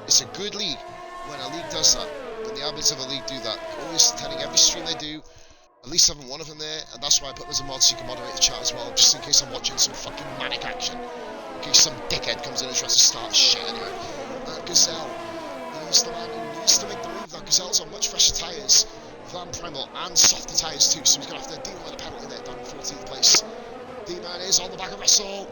It's a good league when a league does that. When the admins of a league do that, always attending every stream they do, at least having one of them there, and that's why I put them as a mod, so you can moderate the chat as well, just in case I'm watching some fucking manic action, in case some dickhead comes in and tries to start shit anyway. Gazelle, he's the man who needs to make the move. Now Gazelle's on much fresher tyres than Primal, and softer tyres too, so he's going to have to deal with a penalty there down in 14th place. D-Man is on the back of Russell.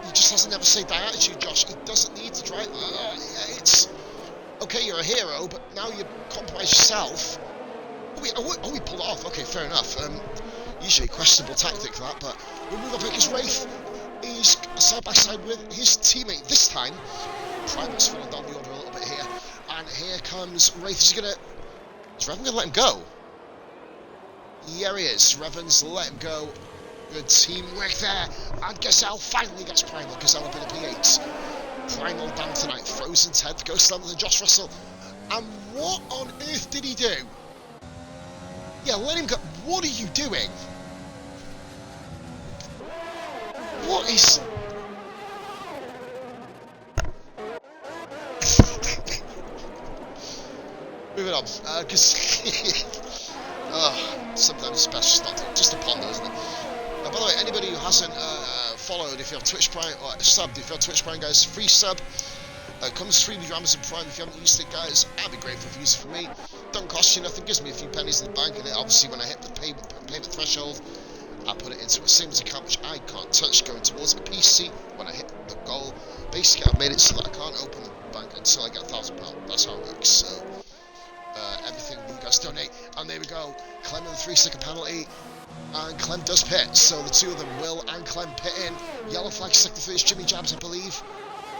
He just has a never say die attitude, Josh. He doesn't need to drive. It's okay, you're a hero, but now you compromise yourself. Oh, he pulled it off. Okay, fair enough. Usually a questionable tactic that, but we'll move up because Wraith is side by side with his teammate this time. Primal's falling down the order a little bit here, and here comes Wraith. Is Revan going to let him go? Yeah, he is. Revan's let him go. Good teamwork there, and Gazelle finally gets Primal. Gazelle up in a P8. Primal down tonight. Frozen 10th, goes down to Josh Russell. And what on earth did he do? Yeah, let him go. What are you doing? What is... Moving on, because... sometimes it's best just to ponder, isn't it? By the way, anybody who hasn't followed, if you're Twitch Prime, or subbed, if you're Twitch Prime, guys, free sub. Comes free with your Amazon Prime. If you haven't used it, guys, I'd be grateful if you use it for me. Don't cost you nothing, gives me a few pennies in the bank, and it, obviously when I hit the payment threshold, I put it into a savings account, which I can't touch, going towards a PC when I hit the goal. Basically, I've made it so that I can't open the bank until I get £1,000. That's how it works. So, everything you guys donate. And there we go. Clem with a 3-second penalty. And Clem does pit, so the two of them, Will and Clem, pit in. Yellow flag sector for Jimmy Jabs, I believe.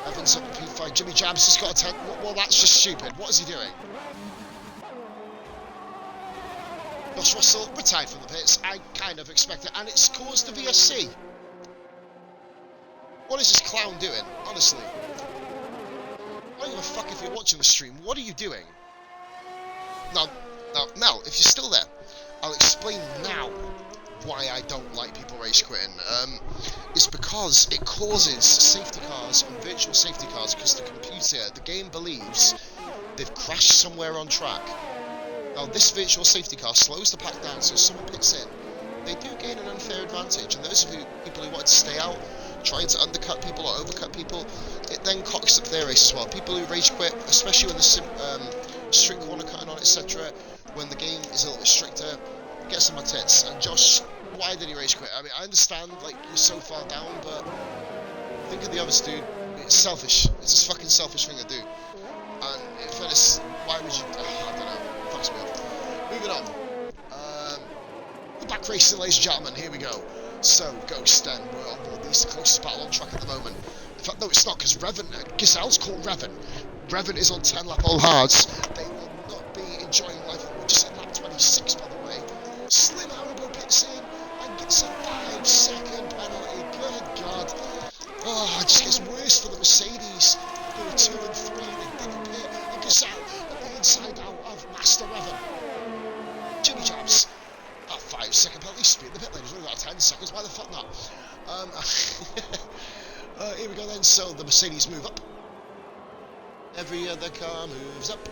Evans up to P5. Jimmy Jabs has got a 10. Well, that's just stupid. What is he doing? Josh Russell retired from the pits. I kind of expect it, and it's caused a VSC. What is this clown doing? Honestly, I don't give a fuck if you're watching the stream. What are you doing? Now, Mel, if you're still there, I'll explain now why I don't like people rage quitting. It's because it causes safety cars and virtual safety cars, because the game believes they've crashed somewhere on track. Now this virtual safety car slows the pack down, so if someone pits in, they do gain an unfair advantage, and those of you people who want to stay out, trying to undercut people or overcut people, it then cocks up their race as well. People who rage quit, especially when the strict corner cutting on, etc., when the game is a little bit stricter, get some of my tits. And Josh, why did he rage quit? I mean, I understand, like, you're so far down, but think of the others, dude. It's selfish. It's a fucking selfish thing to do. And in fairness, why would you... I don't know. Fucks me up. Moving on. We're back racing, ladies and gentlemen. Here we go. So, Ghost and we're on board. These are the closest battle on track at the moment. In fact, no, it's not, because Revan... Gazelle's called Revan. Revan is on 10 lap all hards. They will not be enjoying life. We're just at lap 26, by the way. Slim Haribo pits in and gets a 5-second penalty. Good God. Oh, it just gets worse for the Mercedes. They were 2 and 3. They didn't pit. And Gazelle at the inside out of Master Revan. Jimmy Jabs. A 5-second penalty. Speed the pit lane. He's only got 10 seconds. Why the fuck not? Here we go then. So the Mercedes move up. Every other car moves up.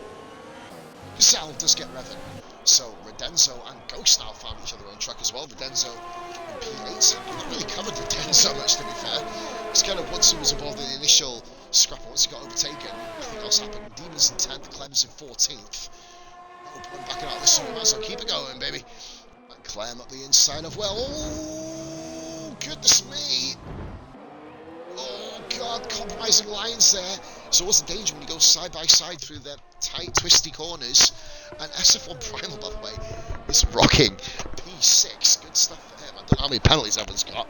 Gazelle does get Revan. So Redenzo and Ghost now found each other on track as well. Redenzo in P8. We've not really covered Redenzo much, to be fair. It's kind of once he was involved in the initial scrap, once he got overtaken, nothing else happened. Demon's in 10th, Clem's in 14th. No point backing out this one, so keep it going, baby. And Clem up the inside of, well, oh, goodness me. Oh, God. compromising lines there. So what's the danger when you go side by side through the tight, twisty corners? And SF1 Primal, by the way, is rocking. P6, good stuff for him. I don't know how many penalties Evans got.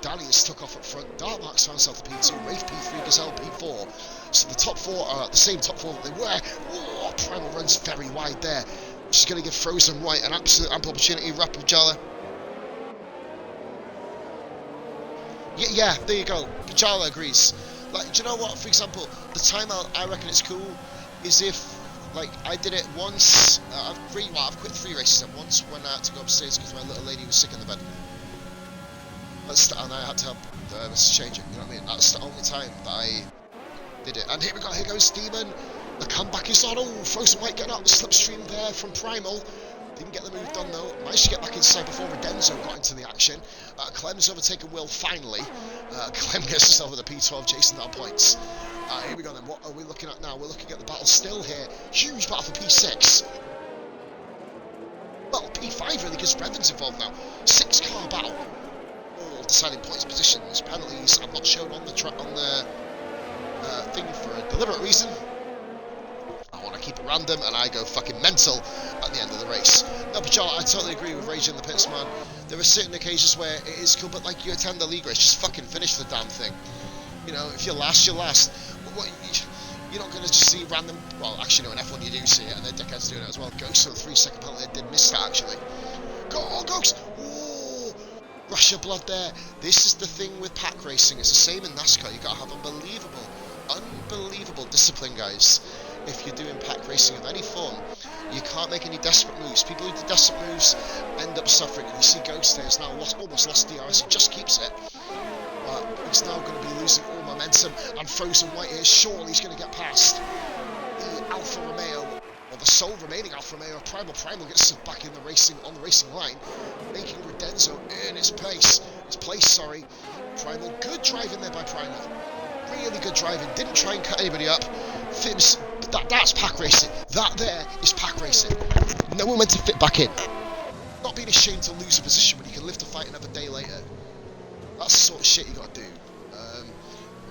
Danny is stuck off up front. Dartmark's found himself to P2, Wraith P3, Gazelle P4. So the top four are the same top four that they were. Oh, Primal runs very wide there, which is going to give Frozen White an absolute ample opportunity. Rapid Jala. Yeah, there you go. Pajala agrees. Like, do you know what? For example, the timeout, I reckon it's cool, is if, like, I did it once. I've quit 3 races at once. Went out to go upstairs because my little lady was sick in the bed. And I had to help change it. You know what I mean? That's the only time that I did it. And here we go. Here goes Demon. The comeback is on. Oh, Frozen White getting out the slipstream there from Primal. Didn't get the move done though. Managed to get back inside before Redenzo got into the action. Clem's overtaken Will finally. Clem gets himself with a P12, chasing down points. Here we go then. What are we looking at now? We're looking at the battle still here. Huge battle for P6. Well, P5 really, because Brevon's involved now. 6-car battle. All deciding points, positions, penalties. I'm not shown on the thing for a deliberate reason. I want to keep it random, and I go fucking mental at the end of the race. No, Pajala, I totally agree with Rage in the Pits, man. There are certain occasions where it is cool, but like, you attend the league race, just fucking finish the damn thing. You know, if you're last, you're last. You're not going to just see random... Well, actually, no, in F1 you do see it, and their dickheads doing it as well. Ghost with a 3-second penalty, they did miss that, actually. Go on, Ghost! Ooh! Rush of blood there. This is the thing with pack racing. It's the same in NASCAR. You got to have unbelievable discipline, guys. If you're doing pack racing of any form, you can't make any desperate moves. People who do desperate moves end up suffering. And you see Ghost there has now almost lost DRS. He just keeps it. But he's now going to be losing all momentum. And Frozen White here, surely he's going to get past the Alfa Romeo, or the sole remaining Alfa Romeo. Primal gets back in the racing, on the racing line, making Redenzo earn his place. Primal, good driving there by Primal. Really good driving. Didn't try and cut anybody up. Fibs, that's pack racing. That there is pack racing. No one meant to fit back in. Not being ashamed to lose a position when you can live to fight another day later. That's the sort of shit you got to do.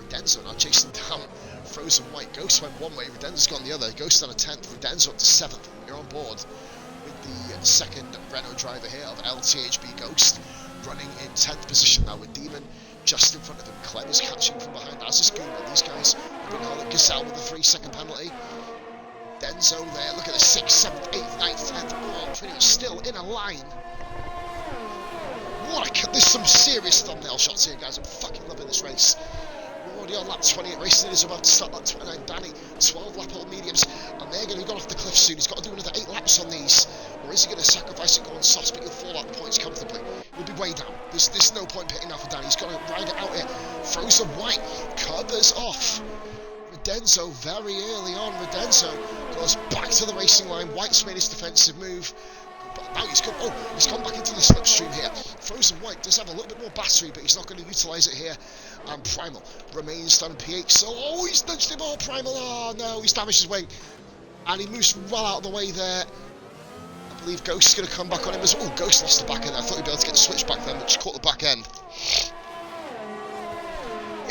Redenzo now chasing down Frozen White. Ghost went one way, Redenzo's gone the other. Ghost on a 10th, Redenzo up to 7th. You're on board with the second Renault driver here of LTHB Ghost, running in 10th position now with Demon just in front of him. Clem is catching from behind, as is Goomba. These guys have been held at Gazelle with a 3-second penalty. Denzo there, look at the 6th, 7th, 8th, 9th, 10th, all pretty much still in a line. There's some serious thumbnail shots here, guys. I'm fucking loving this race. We're already on lap 28 racing. It is about to start lap 29. Danny, 12 lap old mediums, and they're going to go off the cliff soon. He's got to do another 8 laps on these, or is he going to sacrifice it going soft? But he'll fall out the points comfortably. We'll be way down. There's no point pitting now for Danny. He's got to ride it out here. Frozen White covers off Redenzo very early on. Redenzo goes back to the racing line. White's made his defensive move. But now he's gone back into the slipstream here. Frozen White does have a little bit more battery, but he's not going to utilise it here. And Primal remains down in P8. So, he's nudged him all, Primal. Oh, no, he's damaged his wing. And he moves well out of the way there. I believe Ghost is going to come back on him as well. Oh, Ghost lost the back end. I thought he'd be able to get the switch back then, but just caught the back end.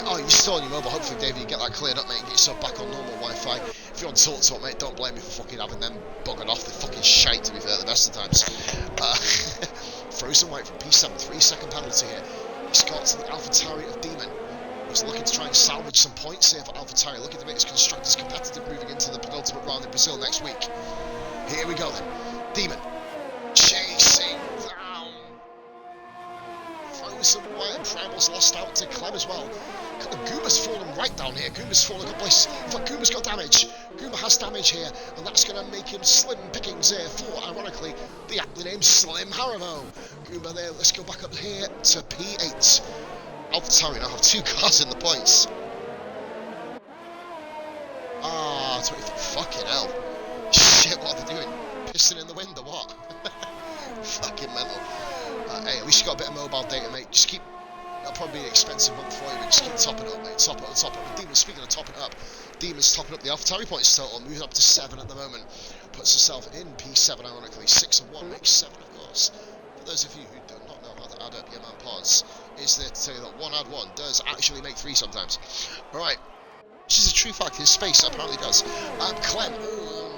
Oh, you're still on your mobile. Hopefully, David, you get that cleared up, mate, and get yourself back on normal Wi-Fi. If you're on TalkTalk, mate, don't blame me for fucking having them buggered off. They're fucking shite, to be fair, the best of times. Frozen White from P7, 3-second penalty here. He's got to the AlphaTauri of Demon. He's looking to try and salvage some points here for AlphaTauri, looking to make his constructors competitive moving into the penultimate round in Brazil next week. Here we go then. Demon chasing down Frozen White, and Primal's lost out to Clem as well. Gooma's fallen right down here. Gooma's fallen a place. In fact, Gooma's got damage. Gooma has damage here, and that's going to make him slim pickings here for, ironically, the aptly named Slim Haribo. Gooma there. Let's go back up here to P8. AlphaTauri now have 2 cars in the points. 20. Fucking hell. Shit, what are they doing? Pissing in the wind or what? Fucking mental. Hey, at least you got a bit of mobile data, mate. Just keep... That'll probably be an expensive month for you, but just keep topping up, mate. Top up. Demon, speaking of topping up, Demon's topping up the AlphaTauri points total, moving up to 7 at the moment. Puts herself in P7, ironically. 6 and 1 makes 7, of course. For those of you who do not know how to add up your man pods, is there to tell you that 1 add 1 does actually make 3 sometimes. Alright, which is a true fact, his space apparently does. Clem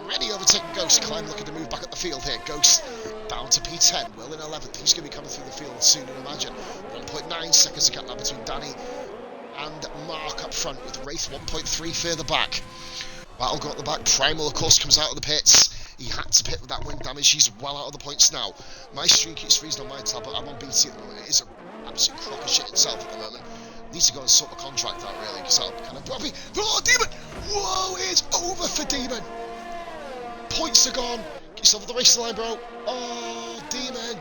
already overtaken Ghost. Clem looking to move back up the field here. Ghost down to P10, Will in 11th. He's going to be coming through the field soon, I imagine. 1.9 seconds to gap now between Danny and Mark up front, with Wraith 1.3 further back. Battle go at the back. Primal, of course, comes out of the pits. He had to pit with that wind damage. He's well out of the points now. My stream keeps freezing on my tab, but I'm on BT at the moment. It is an absolute crock of shit itself at the moment. Need to go and sort the contract out, really, because I'm kind of droppy. Oh, Demon! Whoa, it's over for Demon! Points are gone. Get yourself at the race line, bro. Oh, Demon.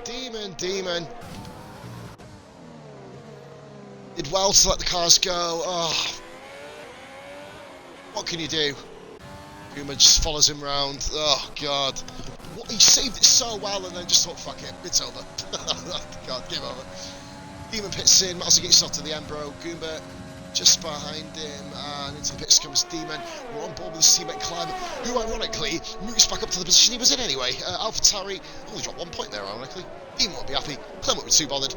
Did well to let the cars go. Oh. What can you do? Puma just follows him round. Oh, God. What, he saved it so well and then just thought, fuck it, it's over. God, game over. Demon pits in, might as well get yourself to the end, bro. Goomba just behind him, and into the pits comes Demon. We're on board with his teammate Clem, who ironically moves back up to the position he was in anyway. AlphaTauri only dropped 1 point there, ironically. Demon won't be happy. Clem won't be too bothered.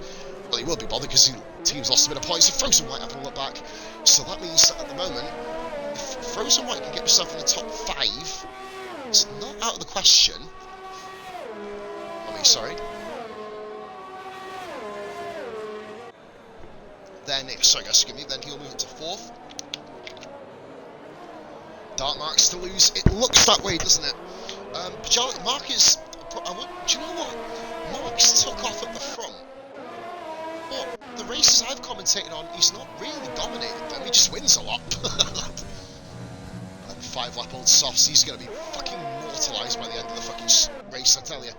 Well, he will be bothered because the team's lost a bit of points. So Frozen White having a look back. So that means that at the moment, if Frozen White can get himself in the top 5, it's not out of the question. Sorry. Then, sorry guys, forgive me, then he'll move it to 4th. Dark Mark's to lose. It looks that way, doesn't it? Mark is... do you know what? Mark's took off at the front. But the races I've commentated on, he's not really dominated them. He just wins a lot. 5-lap-old softs, he's going to be fucking mortalised by the end of the fucking race, I tell you.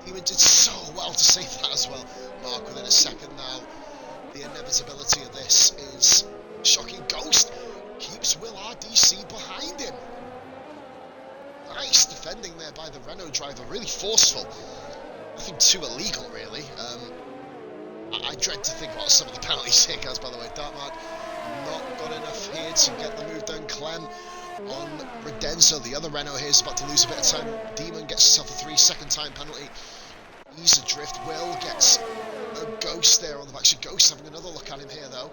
Demon did so well to save that as well. Mark within a second now. The inevitability of this is shocking. Ghost keeps Will RDC behind him. Nice defending there by the Renault driver, really forceful. Nothing too illegal, really. I dread to think about some of the penalties here, guys, by the way. Darkmark not got enough here to get the move done. Clem on Redenzo, the other Renault here, is about to lose a bit of time. Demon gets himself a 3-second time penalty. Ease adrift. Will gets a Ghost there on the back. So Ghost having another look at him here, though.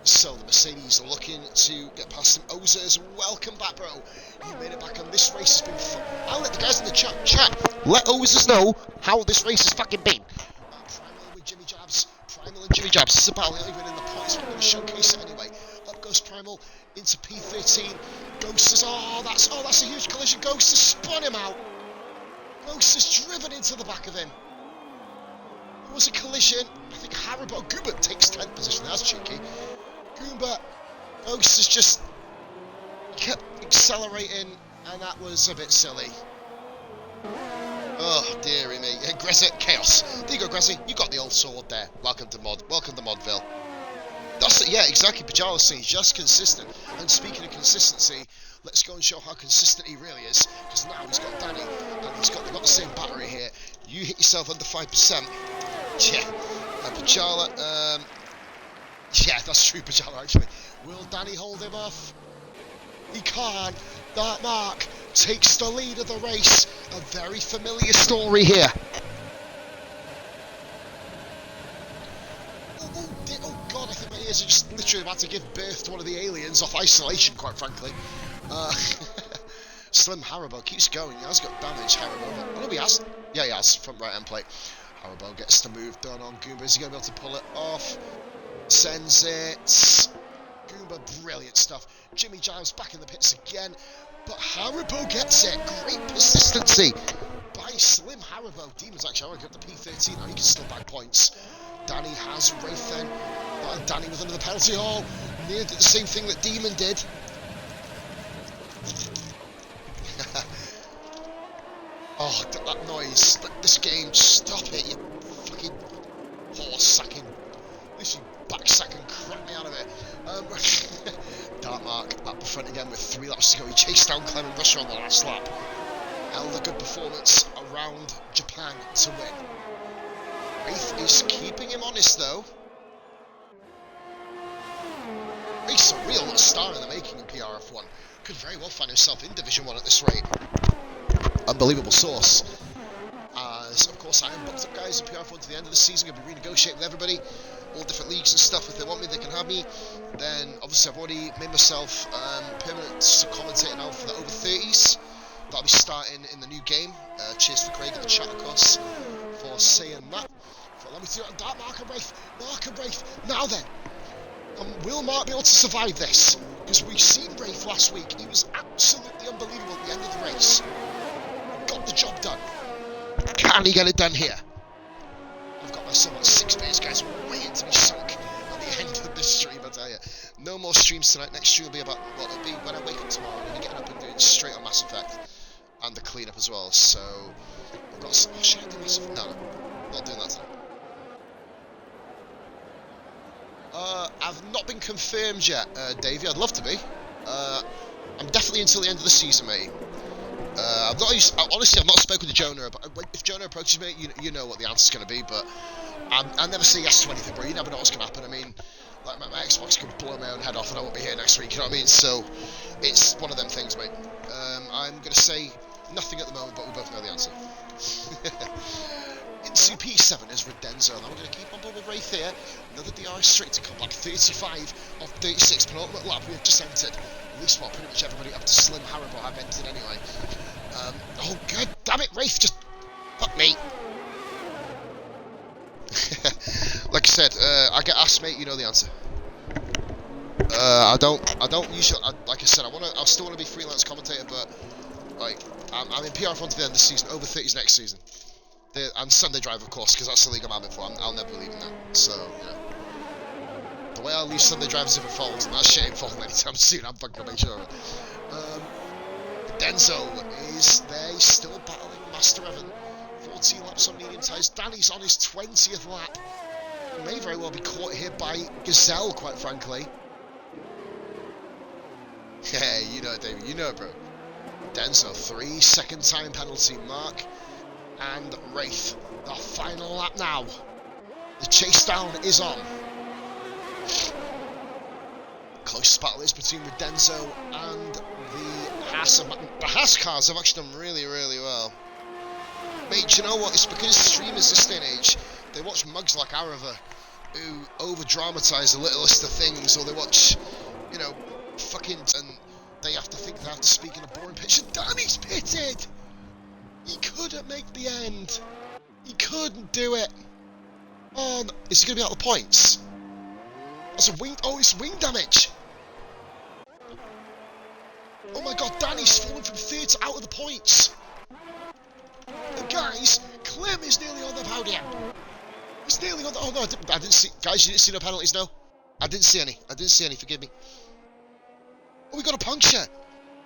So the Mercedes looking to get past him. Ozers, welcome back, bro. You made it back on. This race has been fun. I'll let the guys in the chat. Let Ozers know how this race has fucking been. Primal with Jimmy Jabs. Primal and Jimmy Jabs. This is about not even in the points. We're going to showcase it anyway. Up goes Primal into P13. Ghost is... that's a huge collision. Ghost has spun him out. Ghost has driven into the back of him. It was a collision. I think Haribo Goomba takes 10th position. That's cheeky. Goomba, Ghost has just kept accelerating, and that was a bit silly. Oh, dearie me. Yeah, Grezza, chaos. There you go, Grezza. You got the old sword there. Welcome to Modville. That's it, yeah, exactly. Pajala saying just consistent. And speaking of consistency, let's go and show how consistent he really is. Because now he's got Danny, and they've got the same battery here. You hit yourself under 5%. Yeah. Pajala, yeah, that's true, Pajala, actually. Will Danny hold him off? He can't. Dark Mark takes the lead of the race. A very familiar story here. Oh God, I think my ears are just literally about to give birth to one of the aliens off isolation, quite frankly. Slim Haribo keeps going. He has got damage, Haribo. Oh, he has. Yeah, he has. Front right hand plate. Haribo gets the move done on Goomba. Is he going to be able to pull it off? Sends it. Goomba, brilliant stuff. Jimmy Giles back in the pits again. But Haribo gets it. Great persistency by Slim Haribo. Demon's actually already got the P13. Now he can still bag points. Danny has Wraith then. Danny with another penalty. Oh, near did the same thing that Demon did. Oh, that noise. This game, stop it, you fucking horse sacking. Literally back sacking crap me out of it. Dark Mark back front again with 3 laps to go. He chased down Clem and Rusher on the last lap. Held a good performance around Japan to win. Wraith is keeping him honest though. Wraith's a real star in the making in PRF1. Could very well find himself in Division 1 at this rate. Unbelievable source. So of course I am booked up, guys, in PRF1 to the end of the season. I'll be renegotiating with everybody, all different leagues and stuff. If they want me, they can have me. Then obviously I've already made myself permanent commentator now for the over 30s. That'll be starting in the new game. Cheers for Craig in the chat, of course, for saying that. But let me do it on Dark Mark and Wraith. Mark and Wraith. Now then, will Mark be able to survive this? Because we've seen Wraith last week. He was absolutely unbelievable at the end of the race. Got the job done. Can he get it done here? I've got myself about 6 beers, guys, waiting to be sunk at the end of this stream, I tell you. No more streams tonight. Next stream will be about, well, it'll be when I wake up tomorrow. I'm going to get up and do it straight on Mass Effect. And the cleanup as well, so I've got some, oh, should I do Mass Effect? No, not doing that tonight. I've not been confirmed yet, Davey. I'd love to be. I'm definitely until the end of the season, mate. Honestly, I've not spoken to Jonah, but if Jonah approaches me, you know what the answer's going to be, but I never say yes to anything, bro. You never know what's going to happen. I mean, like, my Xbox could blow my own head off and I won't be here next week, you know what I mean? So, it's one of them things, mate. I'm going to say nothing at the moment, but we both know the answer. Into P7 is Redenzo. Now we're going to keep on board with Wraith here. Another DRS straight to come back. 35 of 36. Penultimate lap we have just entered. At least, well, pretty much everybody up to Slim Haribo have entered anyway. Oh, god damn it, Wraith, just fuck me. Like I said, I get asked, mate, you know the answer. I don't usually, like I said, I still want to be freelance commentator, but, like, I'm in PR1 to the end of the season, over 30s next season. And Sunday Drive, of course, because that's the league I'm aiming for. I'll never leave in that. So, you know. The way I'll leave Sunday Drive is if it falls, and that shit ain't falling anytime soon. I'm fucking gonna make sure of it. Denzo is there. He's still battling Master Evan. 14 laps on medium tyres. Danny's on his 20th lap. May very well be caught here by Gazelle, quite frankly. Yeah, you know it, David. You know it, bro. Denzo, 3-second time penalty. Mark and Wraith, the final lap now. The chase down is on. Closest battle is between Redenzo and the Haas. The Haas cars have actually done really, really well. Mate, do you know what? It's because streamers this day and age, they watch mugs like Arava, who over-dramatise the littlest of things, or they watch, you know, fucking, and they have to think they have to speak in a boring pitch. And Danny's pitted! He couldn't make the end. He couldn't do it. Oh, no. Is he going to be out of the points? That's a wing. Oh, it's wing damage. Oh my god, Danny's fallen from third to out of the points. And guys, Clem is nearly on the podium. He's nearly on the... Oh no, I didn't see... Guys, you didn't see no penalties, no? I didn't see any, forgive me. Oh, we got a puncture.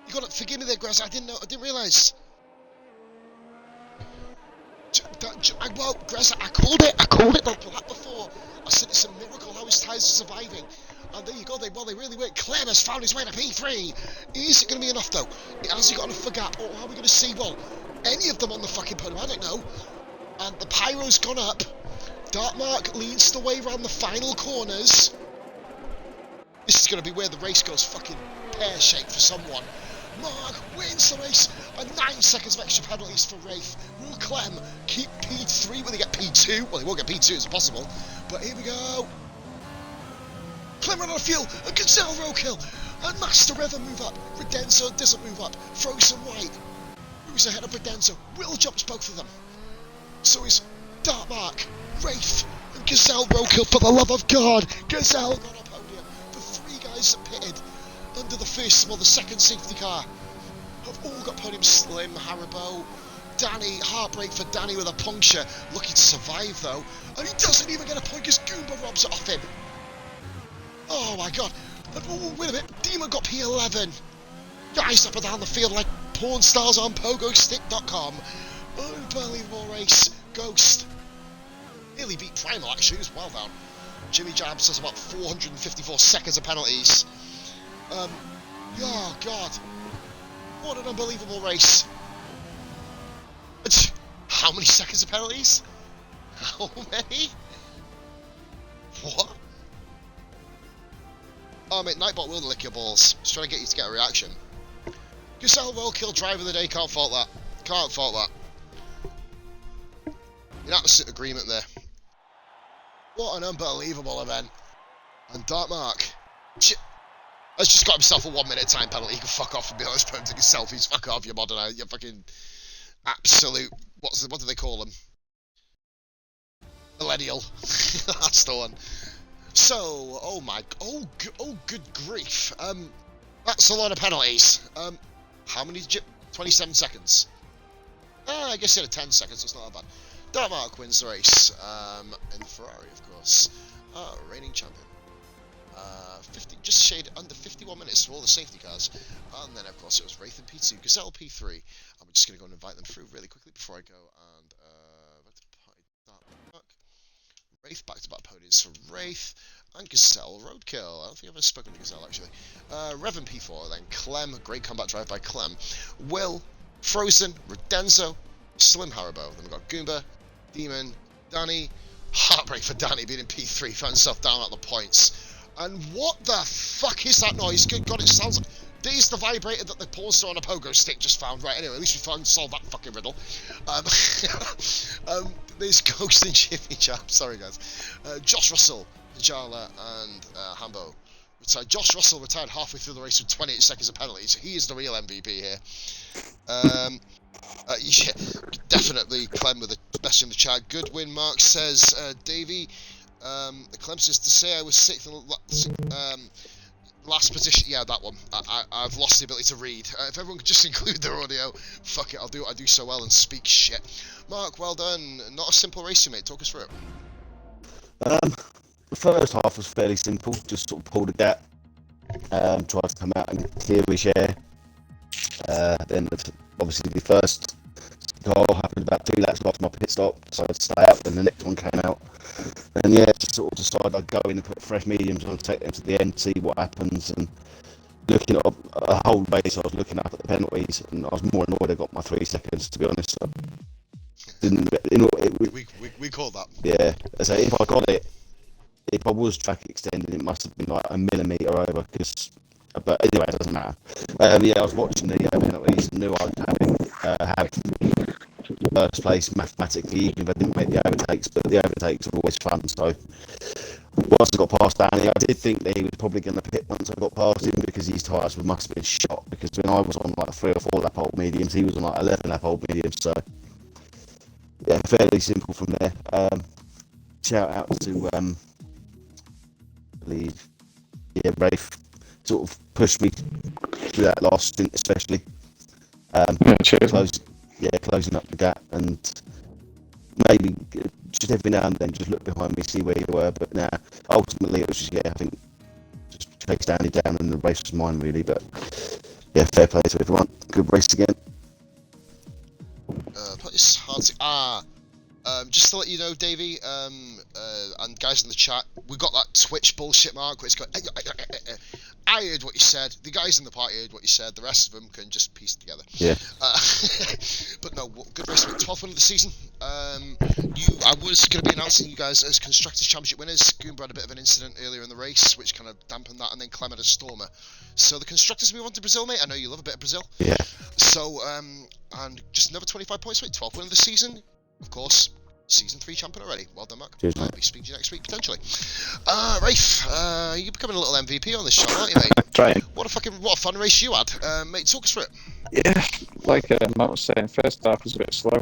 You got to... Forgive me there, Graz, I didn't realise. Well, Grez, I called it the lap before. I said it's a miracle how his tyres are surviving. And there you go, they really work. Clem has found his way to P3. Is it going to be enough, though? Has he got enough for gap? Or how are we going to see, well, any of them on the fucking podium? I don't know. And the pyro's gone up. Dark Mark leads the way around the final corners. This is going to be where the race goes fucking pear-shaped for someone. Mark wins the race, and 9 seconds of extra penalties for Wraith. Will Clem keep P3? Will they get P2? Well, they won't get P2, it's impossible. But here we go. Clem ran out of fuel, and Gazelle roadkill. And Master Evan move up. Redenzo doesn't move up. Frozen White moves ahead of Redenzo. Will jumps both of them. So is Dark Mark, Wraith, and Gazelle roadkill. For the love of God, Gazelle got a podium. The 3 guys that pitted under the first, well, the second safety car have all got podiums. Slim, Haribo, Danny, heartbreak for Danny with a puncture, looking to survive though, and he doesn't even get a point because Goomba robs it off him. Oh my god, and, oh, wait a minute, Demon got P11. Guys up and down the field like porn stars on pogostick.com. Unbelievable race. Ghost nearly beat Primal, actually, he was well down. Jimmy Jabs has about 454 seconds of penalties. Oh god, what an unbelievable race. How many seconds of penalties? How many? What? Oh mate, Nightbot will lick your balls. Just trying to get you to get a reaction. Gazelle roadkill driver of the day, can't fault that. Can't fault that. in absolute agreement there. What an unbelievable event. And Dark Mark has just got himself a 1 minute time penalty. He can fuck off and be honest, taking selfies. Fuck off, you modern, you fucking absolute, what do they call them? Millennial. That's the one. So, oh good grief. That's a lot of penalties. How many did you, 27 seconds? I guess he had 10 seconds, so it's not that bad. Dark Mark wins the race, in the Ferrari, of course. Reigning champion. just shade under 51 minutes for all the safety cars. And then, of course, it was Wraith in P2, Gazelle P3. And we're just going to go and invite them through really quickly before I go and back to the party. Dark Mark. Wraith back-to-back podiums for Wraith. And Gazelle Roadkill. I don't think I've ever spoken to Gazelle, actually. Revan P4, then Clem. Great combat drive by Clem. Will, Frozen, Redenzo, Slim Haribo. Then we've got Goomba, Demon, Danny. Heartbreak for Danny being in P3, found himself down at the points. And what the fuck is that noise? Good God, it sounds like... There's the vibrator that the porn star on a pogo stick just found. Right, anyway, at least we solved that fucking riddle. There's Ghost and Jimmy Jam. Sorry, guys. Josh Russell, Najala, and Hambo. Josh Russell retired halfway through the race with 28 seconds of penalties. He is the real MVP here. Yeah, definitely Clem with the best in the chat. Good win, Mark says. Davey, Clem says to say I was sixth in last position. Yeah, that one. I've lost the ability to read. If everyone could just include their audio, fuck it, I'll do what I do so well and speak shit. Mark, well done. Not a simple race, you mate. Talk us through it. The first half was fairly simple. Just sort of pulled a gap, tried to come out and clear his air. Then obviously the first goal happened about 2 laps after my pit stop, so I'd stay out. Then the next one came out, and yeah, just sort of decided I'd go in and put fresh mediums on, take them to the end, see what happens. And looking at a whole race, I was looking up at the penalties, and I was more annoyed I got my 3 seconds, to be honest. I didn't, we call that. Yeah, so if I got it, if I was track extending, it must have been like a millimetre over, but anyway, it doesn't matter. Yeah, I was watching the penalties and knew I would have first place mathematically, even if I didn't make the overtakes, but the overtakes are always fun. So once I got past Danny, I did think that he was probably going to pit once I got past him, because his tyres must have been shot, because when I was on like 3 or 4 lap old mediums, he was on like 11 lap old mediums. So yeah, fairly simple from there. Shout out to I believe, Rafe sort of pushed me through that last stint, especially. Closing up the gap, and maybe just every now and then just look behind me, see where you were. But now, ultimately, it was just, I think, just chase Danny down, and the race was mine, really. But yeah, fair play to everyone. Good race again. It's hard to... just to let you know, Davey, and guys in the chat, we got that Twitch bullshit mark where it's got... I heard what you said, the guys in the party heard what you said, the rest of them can just piece it together. Yeah. But no, good race, 12th win of the season. I was going to be announcing you guys as Constructors' Championship winners. Goomba had a bit of an incident earlier in the race, which kind of dampened that, and then Clem had a stormer. So the Constructors move on to Brazil, mate. I know you love a bit of Brazil. Yeah. So, and just another 25 points, mate. 12th win of the season. Of course, Season 3 champion already. Well done, Mark. Cheers, I'll be speaking to you next week, potentially. Rafe, you're becoming a little MVP on this channel, aren't you, mate? Trying. What a fun race you had. Mate, talk us through it. Yeah, like Matt was saying, first half was a bit slow.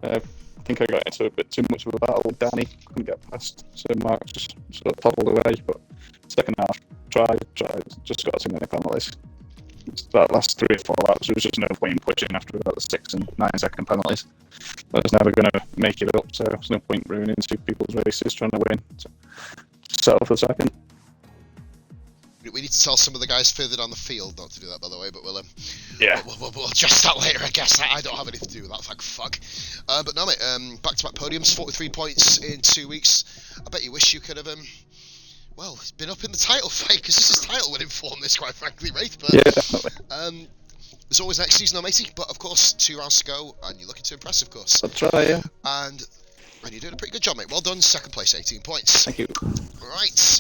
I think I got into a bit too much of a battle with Danny. Couldn't get past, so Mark just sort of toddled away. But second half, tried, just got too many penalties. That last 3 or 4 laps, there was just no point in pushing after about the 6 and 9 second penalties. I was never going to make it up, so there's no point ruining 2 people's races trying to win. So settle for second. We need to tell some of the guys further down the field not to do that, by the way, but we'll address that later, I guess. I don't have anything to do with that, thank fuck. But no, mate, back-to-back podiums, 43 points in 2 weeks. I bet you wish you could have, well, it's been up in the title fight, because this is title winning form, this, quite frankly, Wraith. But, yeah, definitely. There's always next season, though, matey. But, of course, 2 rounds to go, and you're looking to impress, of course. I'll try, yeah. And you're doing a pretty good job, mate. Well done, second place, 18 points. Thank you. Right.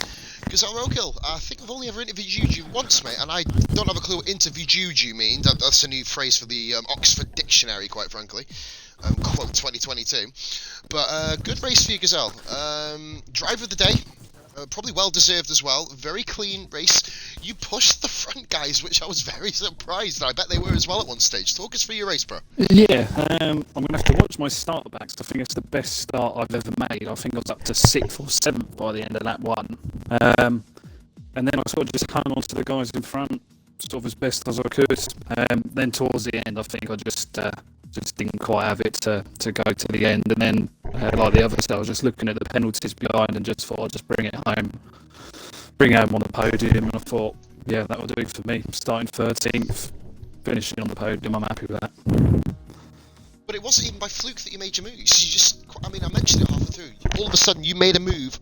Gazelle Roadkill, I think I've only ever interviewed you once, mate, and I don't have a clue what interviewed you mean. That's a new phrase for the Oxford Dictionary, quite frankly. Quote 2022. But good race for you, Gazelle. Driver of the day. Probably well deserved as well. Very clean race. You pushed the front guys, which I was very surprised. I bet they were as well at one stage. Talk us through your race, bro. Yeah, I'm going to have to watch my starter backs. I think it's the best start I've ever made. I think I was up to 6th or 7th by the end of that one. And then I sort of just hung on to the guys in front sort of as best as I could. Then towards the end, I think I just didn't quite have it to go to the end. And then, like the others, I was just looking at the penalties behind and just thought I'd just bring it home on the podium. And I thought, yeah, that will do it for me. Starting 13th, finishing on the podium, I'm happy with that. But it wasn't even by fluke that you made your moves. You just, I mean, I mentioned it halfway through. All of a sudden, you made a move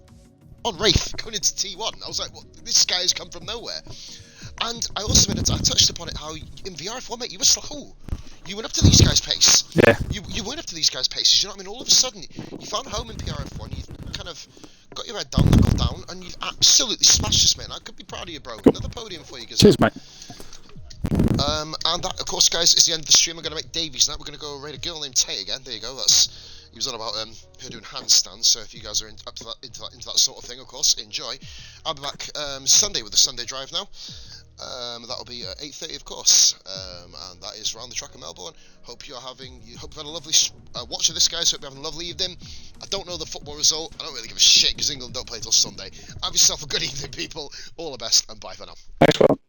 on Wraith going into T1. I was like, well, this guy has come from nowhere. And I also I touched upon it how in PRF1, mate, you were slow. You went up to these guys' pace. Yeah. You went up to these guys' paces. You know what I mean? All of a sudden, you found home in PRF1. You kind of got your head down, knuckled down, and you've absolutely smashed this, man. I could be proud of you, bro. Another podium for you, guys. Cheers, mate. And that, of course, guys, is the end of the stream. I'm going to make Davies now. We're going to go raid a girl named Tay again. There you go. He was on about her doing handstands. So if you guys are up to that, into that sort of thing, of course, enjoy. I'll be back Sunday with the Sunday drive now. That'll be 8:30, of course, and that is round the track in Melbourne. Hope you've had a lovely watch of this, guys. Hope you're having a lovely evening. I don't know the football result. I don't really give a shit because England don't play till Sunday. Have yourself a good evening, people. All the best, and bye for now. Thanks, well.